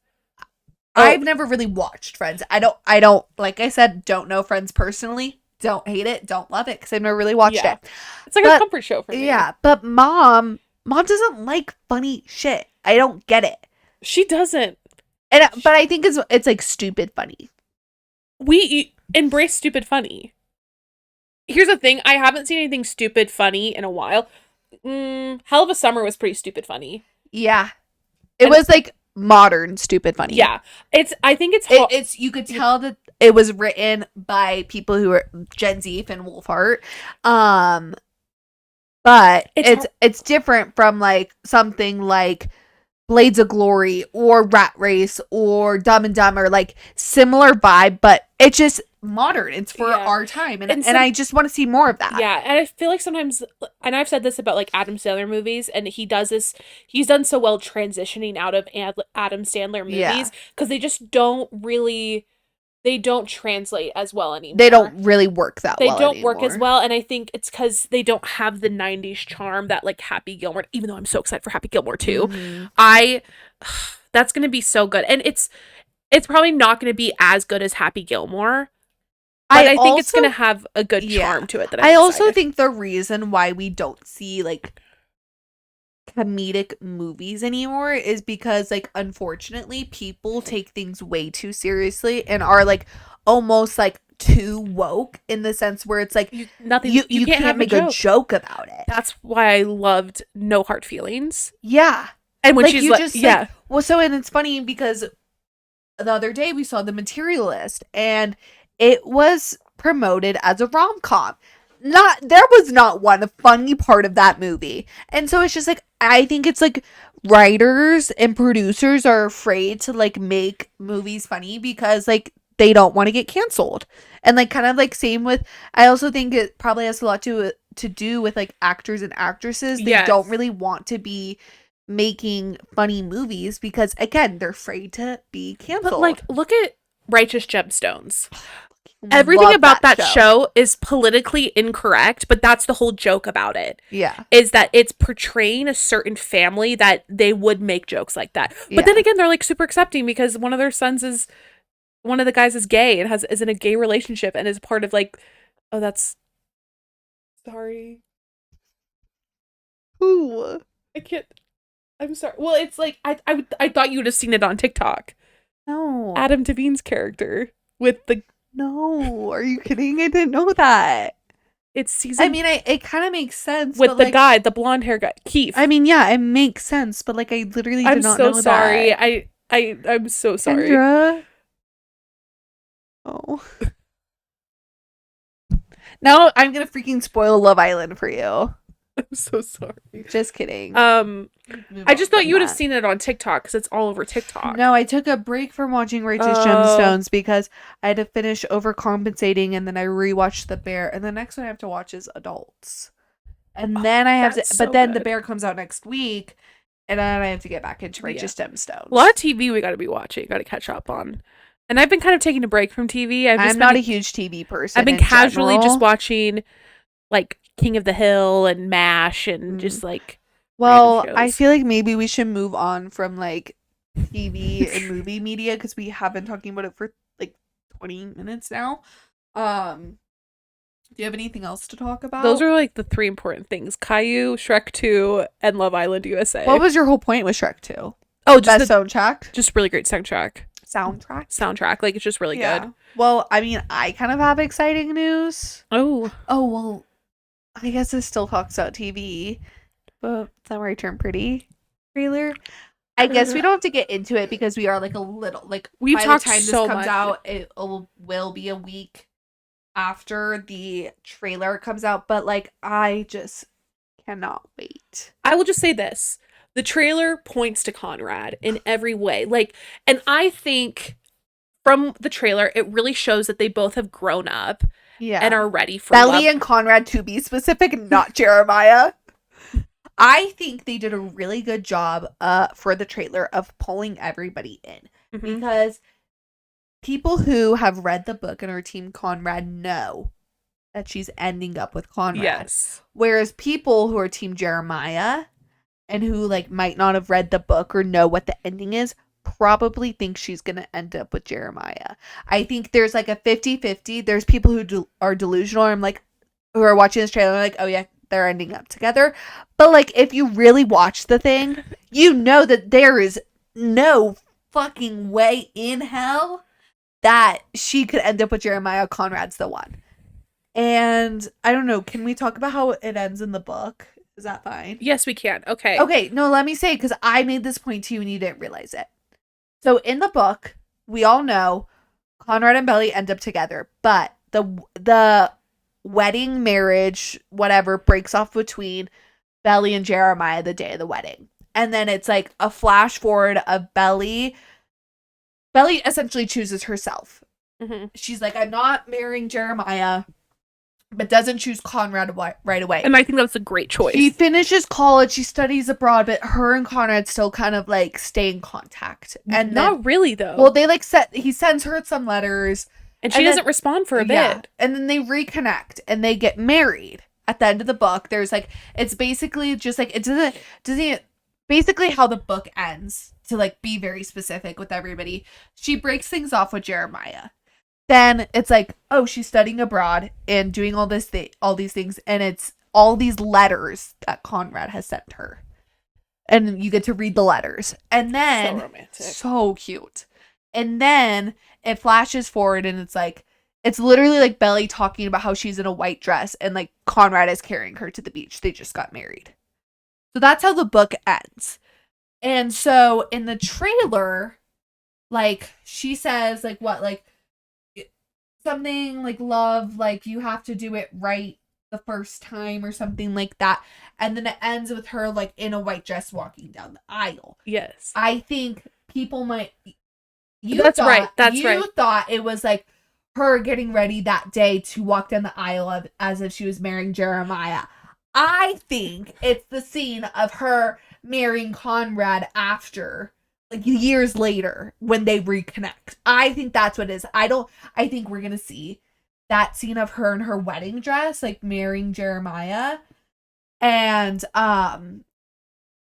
I've never really watched Friends. I don't like I said, don't know Friends personally. Don't hate it. Don't love it because I've never really watched it. It's like a comfort show for me. Yeah, but Mom doesn't like funny shit. I don't get it. She doesn't. But I think it's like stupid funny. We embrace stupid funny. Here's the thing. I haven't seen anything stupid funny in a while. Hell of a Summer was pretty stupid funny. Yeah. It was like modern stupid funny. Yeah. I think it's you could tell that it was written by people who are Gen Z and Wolfhart. But it's different from like something like Blades of Glory or Rat Race or Dumb and Dumber, like similar vibe, but it's just modern. It's for our time, and I just want to see more of that. Yeah, and I feel like sometimes, and I've said this about like Adam Sandler movies, and he does this. He's done so well transitioning out of Adam Sandler movies because they just don't really. They don't translate as well anymore. They don't really work that well. They don't work as well, and I think it's because they don't have the 90s charm that like Happy Gilmore, even though I'm so excited for Happy Gilmore too. Mm-hmm. That's going to be so good. And it's probably not going to be as good as Happy Gilmore, but I think it's going to have a good charm to it. That I also think the reason why we don't see like comedic movies anymore is because, like, unfortunately, people take things way too seriously and are, like, almost, like, too woke in the sense where it's like you can't have make a joke about it. That's why I loved No Hard Feelings. Yeah. And when Like, she's you like, just, yeah. like, well, so, and it's funny because the other day we saw The Materialist and it was promoted as a rom-com. There was not one funny part of that movie. And so it's just like, I think it's like writers and producers are afraid to like make movies funny because like they don't want to get canceled. And like kind of like same with, I also think it probably has a lot to do with like actors and actresses. They don't really want to be making funny movies because again, they're afraid to be canceled. But like, look at Righteous Gemstones. Everything about that show is politically incorrect, but that's the whole joke about it. Yeah. Is that it's portraying a certain family that they would make jokes like that. But then again, they're like super accepting because one of the guys is gay and is in a gay relationship and is part of like, oh, that's sorry. Who? I can't. I'm sorry. Well, it's like I thought you would have seen it on TikTok. No. Adam Devine's character with the. No, are you kidding? I didn't know that. It's season. I mean, it kind of makes sense with but, the like, guy, the blonde hair guy, Keith. I mean, yeah, it makes sense, but like, I literally did not know sorry. that. I'm so sorry. Kendra? Oh. Now I'm gonna freaking spoil Love Island for you. I'm so sorry. Just kidding. I just thought you would have seen it on TikTok because it's all over TikTok. No, I took a break from watching Righteous Gemstones because I had to finish overcompensating, and then I rewatched The Bear, and the next one I have to watch is Adults, and then I have to. But then The Bear comes out next week, and then I have to get back into Righteous Gemstones. A lot of TV we got to be watching, got to catch up on. And I've been kind of taking a break from TV. I'm not a huge TV person. I've been casually just watching, like, King of the Hill and MASH and just like. Well, I feel like maybe we should move on from like TV and movie media because we have been talking about it for like 20 minutes now. Do you have anything else to talk about? Those are like the three important things: Caillou, Shrek 2, and Love Island USA. What was your whole point with Shrek 2? Oh, just best soundtrack. Just really great soundtrack. Soundtrack. Like it's just really good. Well, I mean, I kind of have exciting news. Oh, well, I guess this still talks about TV, but Summer I Turned Pretty trailer. I guess we don't have to get into it because we are like a little like we've by talked the time so this comes much. out, it will be a week after the trailer comes out. But like, I just cannot wait. I will just say this: the trailer points to Conrad in every way. Like, and I think from the trailer, it really shows that they both have grown up. Yeah. And are ready for Belly love. and Conrad, to be specific, not Jeremiah. I think they did a really good job for the trailer of pulling everybody in. Mm-hmm. Because people who have read the book and are Team Conrad know that she's ending up with Conrad. Yes. Whereas people who are Team Jeremiah and who like might not have read the book or know what the ending is probably think she's going to end up with Jeremiah. I think there's like a 50-50. There's people who are delusional. I'm like, who are watching this trailer like, oh yeah, they're ending up together. But like, if you really watch the thing, you know that there is no fucking way in hell that she could end up with Jeremiah. Conrad's the one. And I don't know. Can we talk about how it ends in the book? Is that fine? Yes, we can. Okay. Okay. No, let me say, because I made this point to you and you didn't realize it. So in the book, we all know Conrad and Belly end up together, but the wedding, marriage, whatever, breaks off between Belly and Jeremiah the day of the wedding. And then it's like a flash forward of Belly. Belly essentially chooses herself. Mm-hmm. She's like, I'm not marrying Jeremiah, but doesn't choose Conrad right away. And I think that's a great choice. She finishes college, she studies abroad, but her and Conrad still kind of like stay in contact. And not really though. Well, they like he sends her some letters. And she doesn't respond for a bit. And then they reconnect and they get married. At the end of the book, there's like, it's basically just like, it doesn't basically how the book ends, to like be very specific with everybody. She breaks things off with Jeremiah. Then it's like, oh, she's studying abroad and doing all these things, and it's all these letters that Conrad has sent her. And you get to read the letters. And So then romantic. so cute. And then it flashes forward and it's like it's literally like Belly talking about how she's in a white dress and like Conrad is carrying her to the beach. They just got married. So that's how the book ends. And so in the trailer, like she says like what like something like love like you have to do it right the first time or something like that. And then it ends with her like in a white dress walking down the aisle. Yes. I think people might That's right. You thought it was like her getting ready that day to walk down the aisle as if she was marrying Jeremiah. I think it's the scene of her marrying Conrad after, like years later, when they reconnect. I think that's what it is. I think we're gonna see that scene of her in her wedding dress, like marrying Jeremiah. And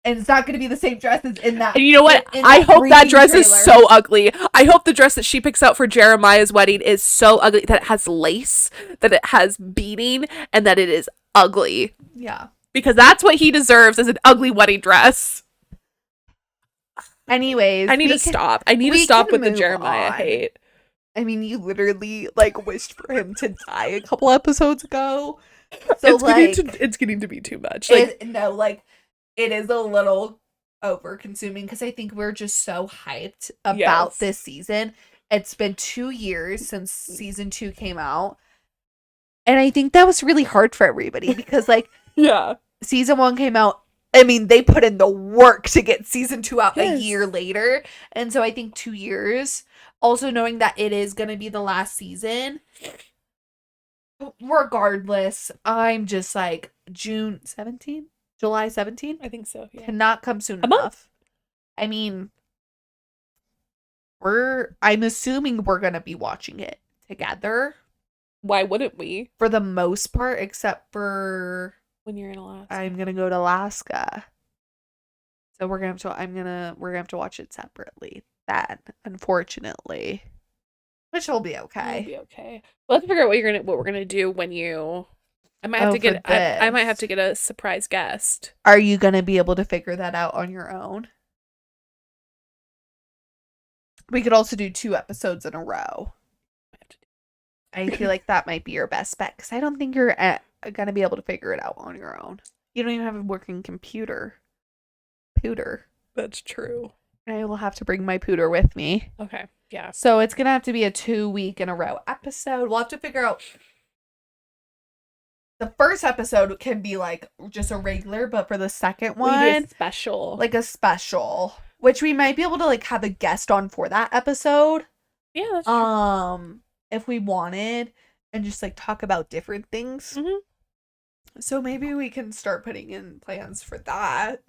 it's not going to be the same dress as in that. And you know what? I hope that dress is so ugly. I hope the dress that she picks out for Jeremiah's wedding is so ugly that it has lace, that it has beading, and that it is ugly. Yeah. Because that's what he deserves, is an ugly wedding dress. Anyways. I need to stop. I need to stop with the move Jeremiah on. hate. I mean, you literally, like, wished for him to die a couple episodes ago. So, it's getting to be too much. Like, it is a little over consuming because I think we're just so hyped about this season. It's been 2 years since season 2 came out. And I think that was really hard for everybody because like season 1 came out. I mean, they put in the work to get season 2 out a year later. And so I think 2 years, also knowing that it is going to be the last season. Regardless, I'm just like July 17th. I think so. Yeah. Cannot come soon A month. enough. I mean, I'm assuming we're gonna be watching it together Why wouldn't we? for the most part, except for When you're in Alaska. I'm gonna go to Alaska. So we're gonna have to watch it separately. That unfortunately, which will be okay. It'll be okay. We'll have to figure out what we're gonna do when you. I might have to get. I might have to get a surprise guest. Are you gonna be able to figure that out on your own? We could also do 2 episodes in a row. I feel like that might be your best bet because I don't think you're gonna be able to figure it out on your own. You don't even have a working computer. Pooter. That's true. I will have to bring my pooter with me. Okay. Yeah. So it's gonna have to be a 2-week in a row episode. We'll have to figure out. The first episode can be like just a regular, but for the second one, we do a special. like a special, which we might be able to like have a guest on for that episode. Yeah. That's true. If we wanted, and just like talk about different things. Mhm. So maybe we can start putting in plans for that.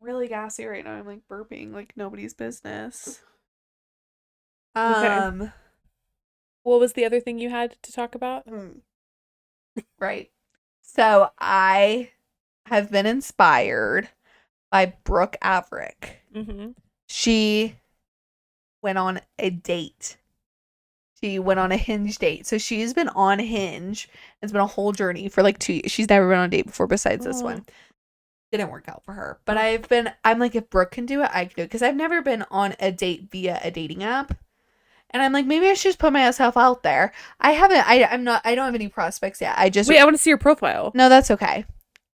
Really gassy right now. I'm like burping like nobody's business. Okay. What was the other thing you had to talk about? Right. So I have been inspired by Brooke Averick. Mm-hmm. She went on a date. She went on a Hinge date. So she's been on Hinge. It's been a whole journey for like 2 years. She's never been on a date before besides this one. Didn't work out for her. But I'm like, if Brooke can do it, I can do it. Because I've never been on a date via a dating app. And I'm like, maybe I should just put myself out there. I don't have any prospects yet. Wait, I want to see your profile. No, that's okay.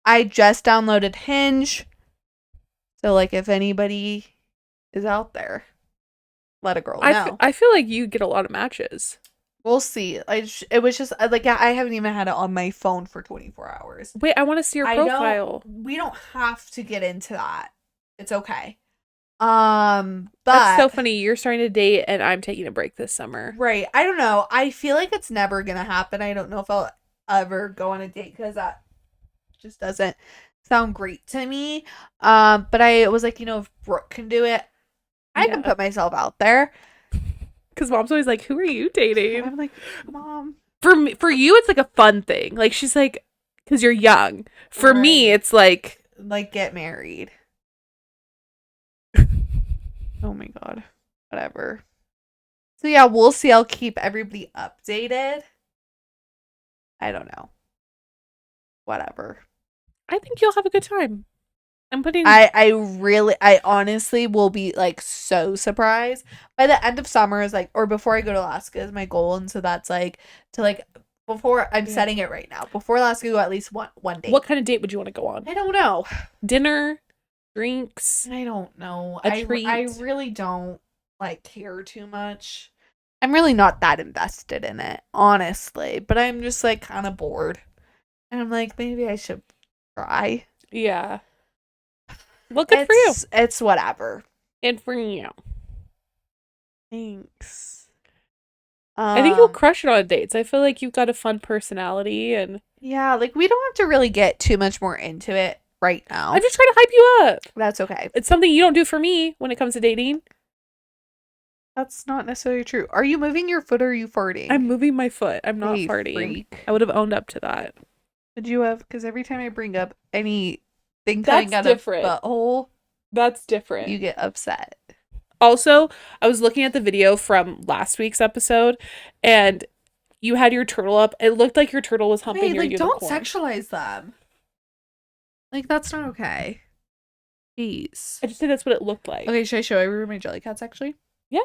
I just downloaded Hinge. So like if anybody is out there, let a girl know. I feel like you get a lot of matches. We'll see. It was just like I haven't even had it on my phone for 24 hours. Wait, I want to see your profile. We don't have to get into that. It's okay. But that's so funny. You're starting to date and I'm taking a break this summer. Right. I don't know. I feel like it's never gonna happen. I don't know if I'll ever go on a date because that just doesn't sound great to me. But I was like, if Brooke can do it, I can put myself out there. Because Mom's always like, who are you dating? I'm like, Mom. For you, it's like a fun thing. Like, she's like, because you're young. For me, it's like get married. Oh my God. Whatever. So yeah, we'll see. I'll keep everybody updated. I don't know. Whatever. I think you'll have a good time. I'm putting. I honestly will be like so surprised by the end of summer is like, or before I go to Alaska is my goal, and so that's like to like before I'm Yeah. setting it right now. Before Alaska, go at least one date. What kind of date would you want to go on? I don't know. Dinner, drinks. I don't know. A treat. I really don't like care too much. I'm really not that invested in it, honestly. But I'm just like kind of bored, and I'm like maybe I should try. Yeah. Well, good for you. It's whatever. And for you. Thanks. I think you'll crush it on dates. I feel like you've got a fun personality, and Yeah, like we don't have to really get too much more into it right now. I'm just trying to hype you up. That's okay. It's something you don't do for me when it comes to dating. That's not necessarily true. Are you moving your foot or are you farting? I'm moving my foot. I'm not Hey, farting. freak. I would have owned up to that. Would you have? Because every time I bring up anything That's coming out different. of butthole, That's different. you get upset. Also, I was looking at the video from last week's episode, and you had your turtle up. It looked like your turtle was humping Hey, your like unicorn. don't sexualize them. Like that's not okay. Please. I just said that's what it looked like. Okay, should I show everyone my jelly cats actually? Yeah.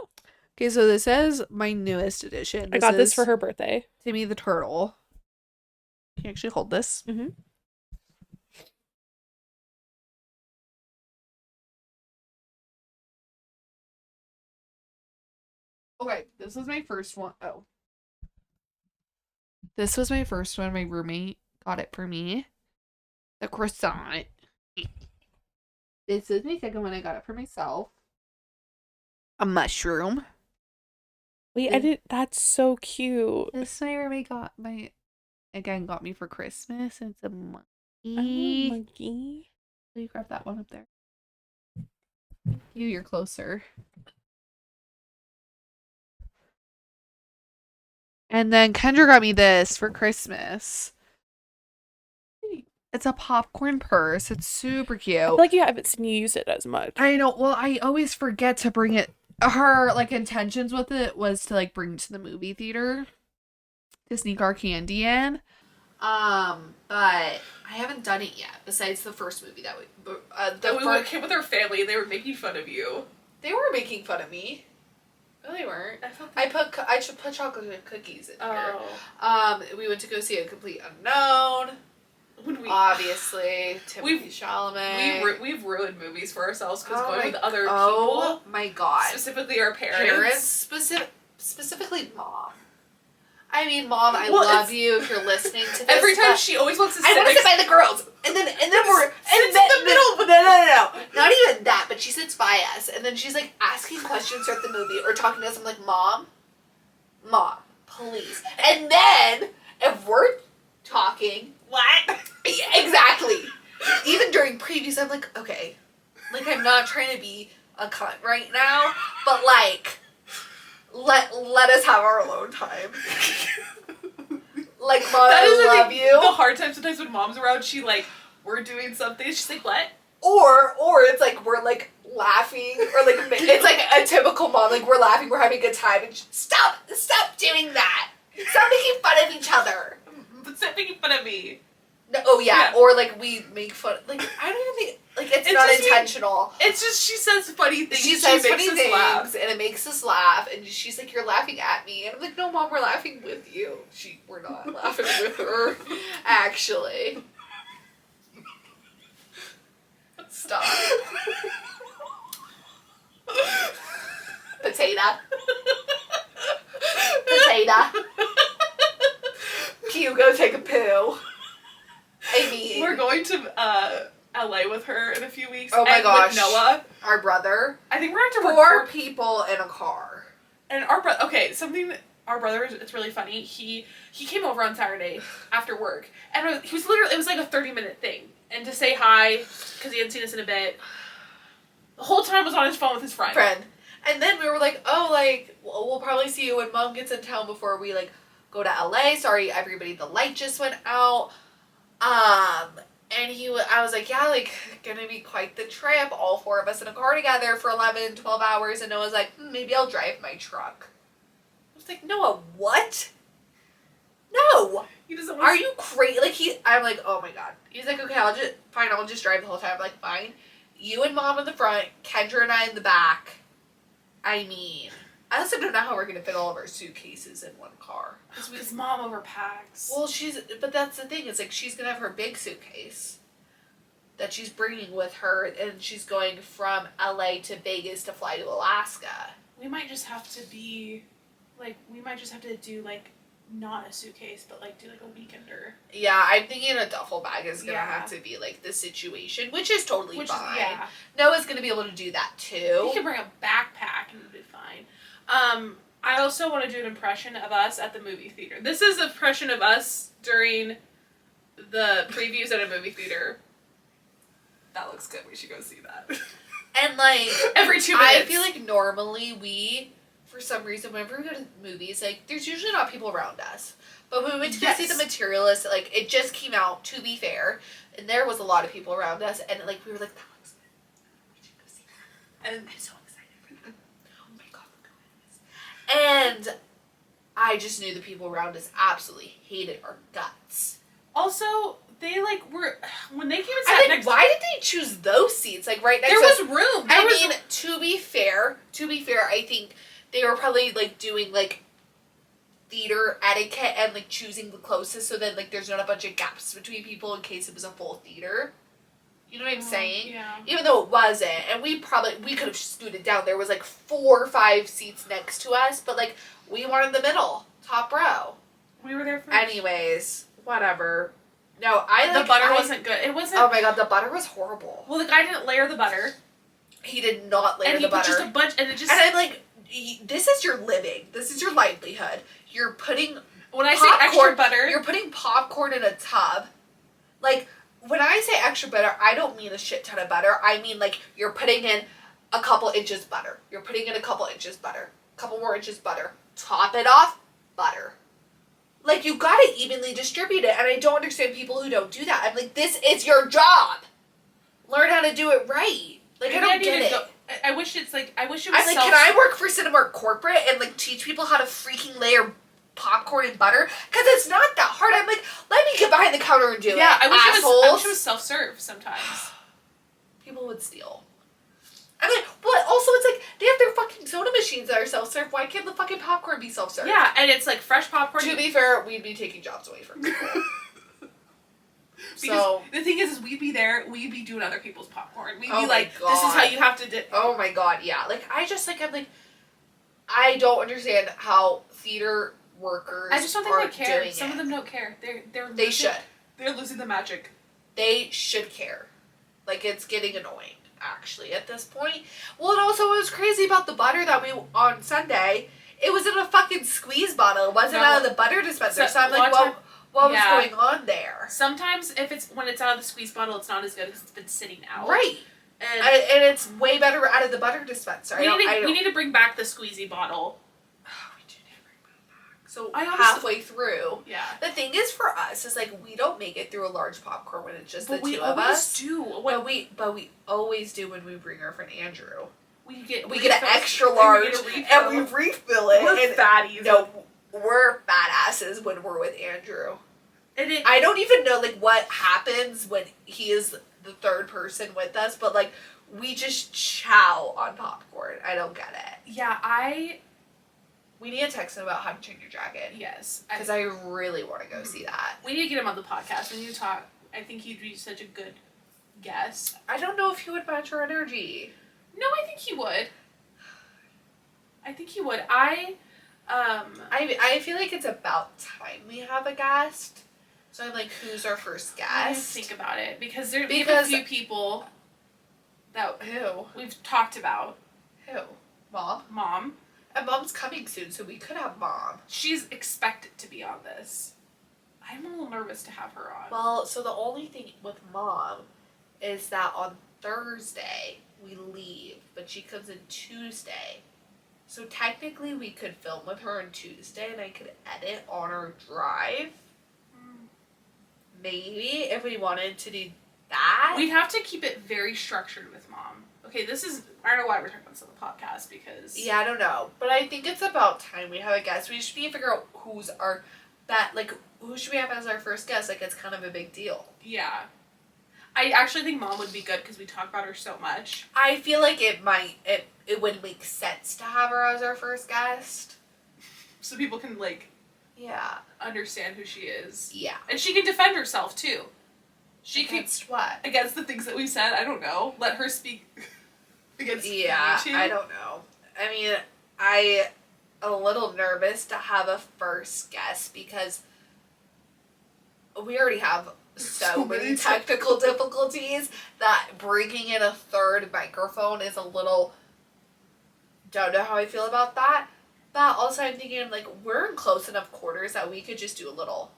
Okay, so this is my newest edition. I got this is for her birthday. Timmy the turtle. Can you actually hold this? Mm-hmm. Okay, this was my first one. Oh. This was my first one. My roommate got it for me. The croissant. This is my second one. I got it for myself. A mushroom. Wait, I did. That's so cute. This my roommate got me for Christmas. It's a monkey. Oh, monkey. Will you grab that one up there? You're closer. And then Kendra got me this for Christmas. It's a popcorn purse. It's super cute. I feel like you haven't seen you use it as much. I know. Well, I always forget to bring it. Her like intentions with it was to like bring it to the movie theater to sneak our candy in. But I haven't done it yet. Besides the first movie that we came with our family and they were making fun of you. They were making fun of me. No, they weren't. I should put chocolate cookies in here. We went to go see A Complete Unknown. When we Obviously, Timothée Chalamet. we've ruined movies for ourselves because Oh going my- with other Oh my god. specifically our parents. Specifically mom. I mean, mom, I Well, love it's- you if you're listening to this. Every time but she always wants to I sit want to sit next. by the girls, and then we're Sits in the middle. No, not even that. But she sits by us, and then she's like asking questions throughout the movie or talking to us. I'm like, mom, please. And then if we're talking, What? yeah, exactly. Even during previews, I'm like, okay, like I'm not trying to be a cunt right now, but like, let us have our alone time. Like, mom, I love you. The hard time sometimes when mom's around, we're doing something. She's like, what? Or it's like we're like laughing, or like it's like a typical mom, like we're laughing, we're having a good time, and stop doing that. Stop making fun of each other. Stop making fun of me. No, oh yeah. Or like we make fun. Like I don't even think like it's not just intentional. It's just she says funny things. She says makes funny us things, laugh. and it makes us laugh. And she's like, "You're laughing at me," and I'm like, "No, mom, we're laughing with you." We're not laughing with her, actually. Stop. Potato. Can you go take a poo? I mean, We're going to LA with her in a few weeks. Oh my and gosh. With Noah. our brother. I think we're going to have to 4 record. people in a car. And our brother. Okay, something. Our brother. It's really funny. He came over on Saturday after work, and he was literally. It was like a 30-minute thing, and to say hi because he hadn't seen us in a bit. The whole time was on his phone with his friend. And then we were like, oh, like, we'll probably see you when mom gets in town before we, like, go to LA. Sorry, everybody, the light just went out. And I was like, yeah, like, gonna be quite the trip. All 4 of us in a car together for 11, 12 hours. And Noah's like, maybe I'll drive my truck. I was like, Noah, what? No. He doesn't want Are you crazy? Like, I'm like, oh my god. He's like, okay, I'll just drive the whole time. I'm like, fine. You and Mom in the front, Kendra and I in the back. I mean, I also don't know how we're going to fit all of our suitcases in one car. Because Mom overpacks. Well, but that's the thing. It's like, she's going to have her big suitcase that she's bringing with her, and she's going from LA to Vegas to fly to Alaska. We might just have to be, like, do, like, not a suitcase, but, like, do, like, a weekender. Yeah, I'm thinking a duffel bag is going to have to be, like, the situation, which is totally fine. Noah's going to be able to do that, too. You can bring a backpack and it'll be fine. I also want to do an impression of us at the movie theater. This is an impression of us during the previews at a movie theater. That looks good. We should go see that. And, like, every 2 minutes. I feel like normally for some reason, whenever we go to movies, like, there's usually not people around us. But when we went to go see The Materialist, like, it just came out, to be fair, and there was a lot of people around us, and, like, we were like, that looks good. We should go see that. And I'm so excited for that. Oh my god, we're going to this. And I just knew the people around us absolutely hated our guts. Also, they, like, were, when they came and I sat think, next why did they choose those seats? Like, right next there to was room. I mean, to be fair, I think they were probably, like, doing, like, theater etiquette and, like, choosing the closest so that, like, there's not a bunch of gaps between people in case it was a full theater. You know what I'm saying? Yeah. Even though it wasn't. And we could have scooted down. There was, like, 4 or 5 seats next to us, but, like, we wanted the middle, top row. We were there first. Anyways, whatever. No, the butter wasn't good. It wasn't. Oh my god, the butter was horrible. Well, the guy didn't layer the butter. He did not layer and the he butter. put just a bunch, and it just. And I'm like, this is your living. This is your livelihood. You're putting when I say extra butter, you're putting popcorn in a tub. Like, when I say extra butter, I don't mean a shit ton of butter. I mean, like, you're putting in a couple inches butter. You're putting in a couple inches butter. A couple more inches butter. Top it off, butter. Like, you gotta evenly distribute it, and I don't understand people who don't do that. I'm like, this is your job. Learn how to do it right. Like, maybe I don't get it. I wish it was. I'm like, can I work for Cinemark corporate and, like, teach people how to freaking layer popcorn and butter? Because it's not that hard. I'm like, let me get behind the counter and do it. Yeah, I wish it was self-serve sometimes. People would steal. I'm like, but also it's like, they have their fucking soda machines that are self-serve. Why can't the fucking popcorn be self-serve? Yeah, and it's like fresh popcorn. To be fair, we'd be taking jobs away from people. So the thing is we'd be there, we'd be doing other people's popcorn. We'd be like, god. this is how you have to do. Oh my god, yeah. Like, I'm like, I don't understand how theater workers. I just don't think they care. Some of them don't care. They should. They're losing the magic. They should care. Like, it's getting annoying, actually, at this point. Well, and also what was crazy about the butter that on Sunday, it was in a fucking squeeze bottle. It wasn't out of the butter dispenser. So I'm like, what was going on there? Sometimes when it's out of the squeeze bottle, it's not as good because it's been sitting out. Right. And it's way better out of the butter dispenser. We need to bring back the squeezy bottle. We do need to bring that back. So halfway through. Yeah. The thing is for us is, like, we don't make it through a large popcorn when it's just the two of us. Do. But we always do when we bring our friend Andrew. We get an extra large and we refill it. We're fatties. No, we're badasses when we're with Andrew. I don't even know, like, what happens when he is the third person with us, but, like, we just chow on popcorn. I don't get it. Yeah, we need to text him about How to Train Your Dragon. Yes. Because I really want to go see that. We need to get him on the podcast. We need to talk. I think he'd be such a good guest. I don't know if he would match our energy. No, I think he would. I feel like it's about time we have a guest. So I'm like, who's our first guest? I think about it because we have a few people that we've talked about. Who? Mom. And Mom's coming soon, so we could have Mom. She's expected to be on this. I'm a little nervous to have her on. Well, so the only thing with Mom is that on Thursday we leave, but she comes in Tuesday. So technically we could film with her on Tuesday and I could edit on our drive. Maybe, if we wanted to do that. We'd have to keep it very structured with Mom. Okay, I don't know why we're talking about this on the podcast, because... Yeah, I don't know. But I think it's about time we have a guest. We just need to figure out who should we have as our first guest? Like, it's kind of a big deal. Yeah. I actually think Mom would be good because we talk about her so much. I feel like it would make sense to have her as our first guest. So people can, like, Yeah. understand who she is. Yeah. And she can defend herself, too. She can... Against what? Against the things that we said. I don't know. Let her speak against Yeah, you two. I don't know. I mean, I'm a little nervous to have a first guest because we already have so many technical difficulties that bringing in a third microphone is a little... Don't know how I feel about that. But also I'm thinking, like, we're in close enough quarters that we could just do a little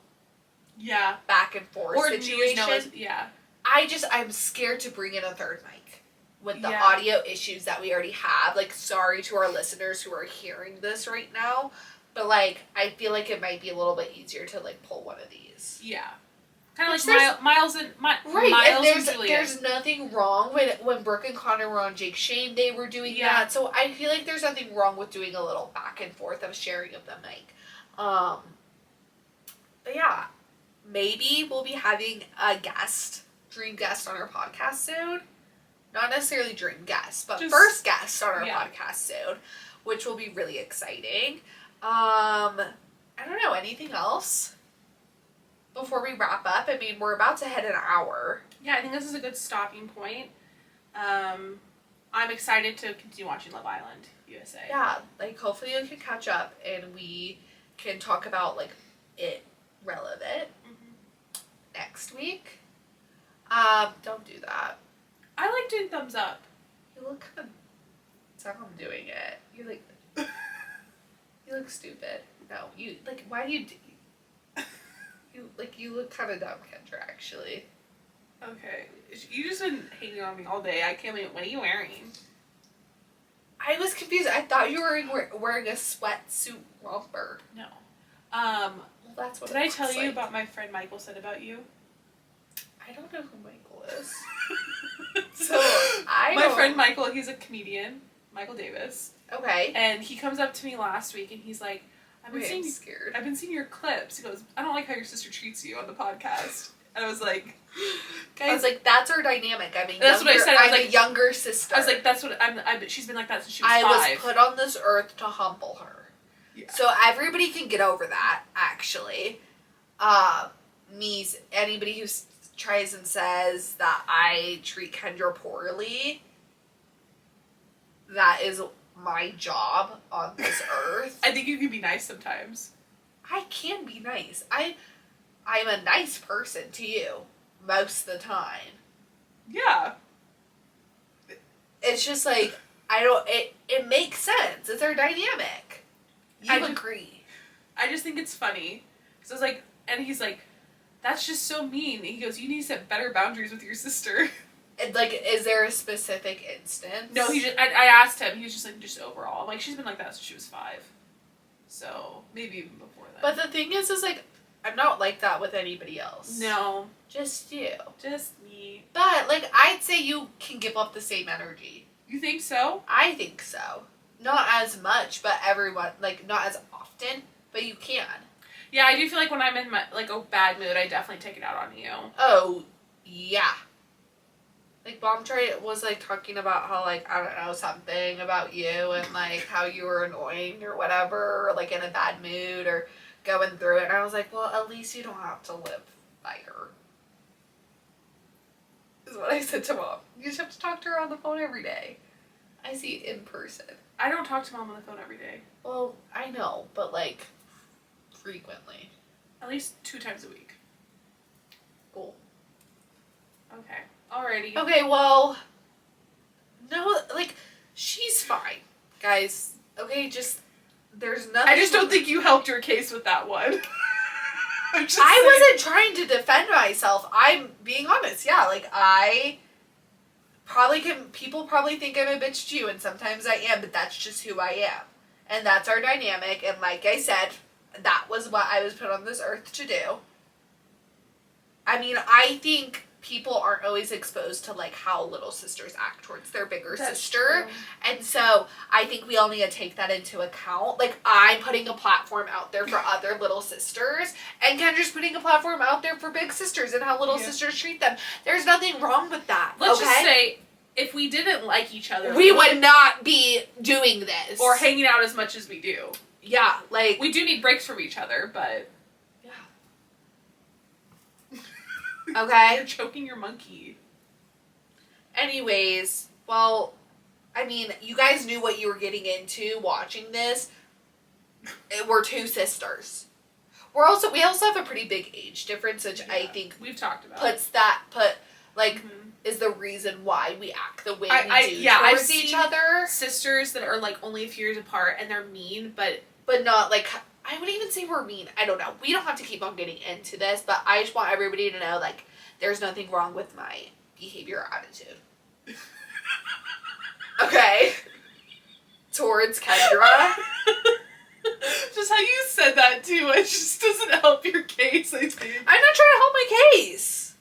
Yeah. back and forth Or situation. yeah. I'm scared to bring in a third mic with the Yeah. audio issues that we already have. Like, sorry to our listeners who are hearing this right now, but, like, I feel like it might be a little bit easier to, like, pull one of these. Yeah. Kind of Which like Miles and Right, Miles and and Juliet. there's nothing wrong when Brooke and Connor were on Jake Shane, they were doing Yeah. that. So I feel like there's nothing wrong with doing a little back and forth of sharing of the mic. But yeah, maybe we'll be having a dream guest on our podcast soon. Not necessarily dream guest, but Just- first guest on our yeah. podcast soon, which will be really exciting. I don't know, anything else? Before we wrap up, I mean, we're about to hit an hour. Yeah, I think this is a good stopping point. I'm excited to continue watching Love Island USA. Yeah, like, hopefully you can catch up and we can talk about, like, it relevant next week. Don't do that. I like doing thumbs up. You look kind of dumb doing it. You're like, you look stupid. No, you, like, why do you do... You look kind of dumb, Kendra, actually. Okay. You just been hating on me all day. I can't wait. What are you wearing? I was confused. I thought you were wearing a sweatsuit romper. No. Well, that's what Did it I looks tell you like. about my friend Michael said about you? I don't know who Michael is. So, My friend Michael, he's a comedian, Michael Davis, Okay. and he comes up to me last week and he's like, I'm scared. I've been seeing your clips. He goes, I don't like how your sister treats you on the podcast. And I was like, I was like, that's our dynamic. I'm a That's what I said. I was I'm like- a younger sister. I was like, that's what she's been like that since she was I 5. was put on this earth to humble her. Yeah. So everybody can get over that, actually. Anybody who tries and says that I treat Kendra poorly, that is my job on this earth. I think you can be nice sometimes. I can be nice. I'm a nice person to you most of the time. Yeah. It's just like, it makes sense. It's our dynamic. I You just- agree. I just think it's funny. So I was like, and he's like, that's just so mean. And he goes, you need to set better boundaries with your sister. And, like, is there a specific instance? No, I asked him. He was just like, just overall. I'm like, she's been like that since she was 5. So maybe even before that. But the thing is like, I'm not like that with anybody else. No, Just you. just me. But, like, I'd say you can give up the same energy. You think so? I think so. Not as much, but everyone, like, not as often, but you can. Yeah, I do feel like when I'm in my like a bad mood, I definitely take it out on you. Oh, yeah. Like, Mom was, like, talking about how, like, I don't know, something about you and, like, how you were annoying or whatever, or, like, in a bad mood or going through it. And I was like, well, at least you don't have to live by her. Is what I said to Mom. You just have to talk to her on the phone every day. I see it in person. I don't talk to Mom on the phone every day. Well, I know, but, like, frequently. At least 2 times a week. Cool. Okay. Alrighty. Okay, well, no, like, she's fine, guys. Okay, just, there's nothing. I just don't think you helped your case with that one. I'm just I saying. wasn't trying to defend myself. I'm being honest. Yeah, like, I probably people probably think I'm a bitch to you, and sometimes I am, but that's just who I am. And that's our dynamic, and like I said, that was what I was put on this earth to do. I mean, I think people aren't always exposed to like how little sisters act towards their bigger That's sister. true. And so I think we all need to take that into account. Like, I'm putting a platform out there for other little sisters, and Kendra's putting a platform out there for big sisters and how little sisters treat them. There's nothing wrong with that. Let's okay? just say, if we didn't like each other, we would not be doing this. or hanging out as much as we do. Yeah, like, We do need breaks from each other, but okay? you're choking your monkey. Anyways, well, I mean, you guys knew what you were getting into watching this. We're two sisters. We also have a pretty big age difference, which I think we've talked about. is the reason why we act the way I we do I've towards each seen other. sisters that are like only a few years apart and they're mean, but Not like, I would even say we're mean. I don't know. We don't have to keep on getting into this, but I just want everybody to know, like, there's nothing wrong with my behavior or attitude. Okay? Towards Kendra. just how you said that too, it just doesn't help your case, I think. I'm not trying to help my case.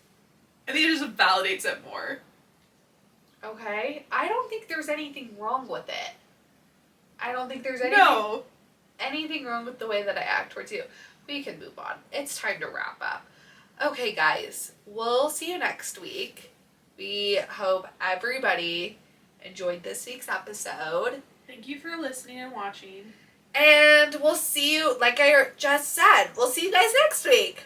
I think it just validates it more. Okay? I don't think there's anything wrong with it. I don't think there's anything wrong with the way that I act towards you. We can move on. It's time to wrap up. Okay, guys. We'll see you next week. We hope everybody enjoyed this week's episode. Thank you for listening and watching. And we'll see you, like I just said, we'll see you guys next week.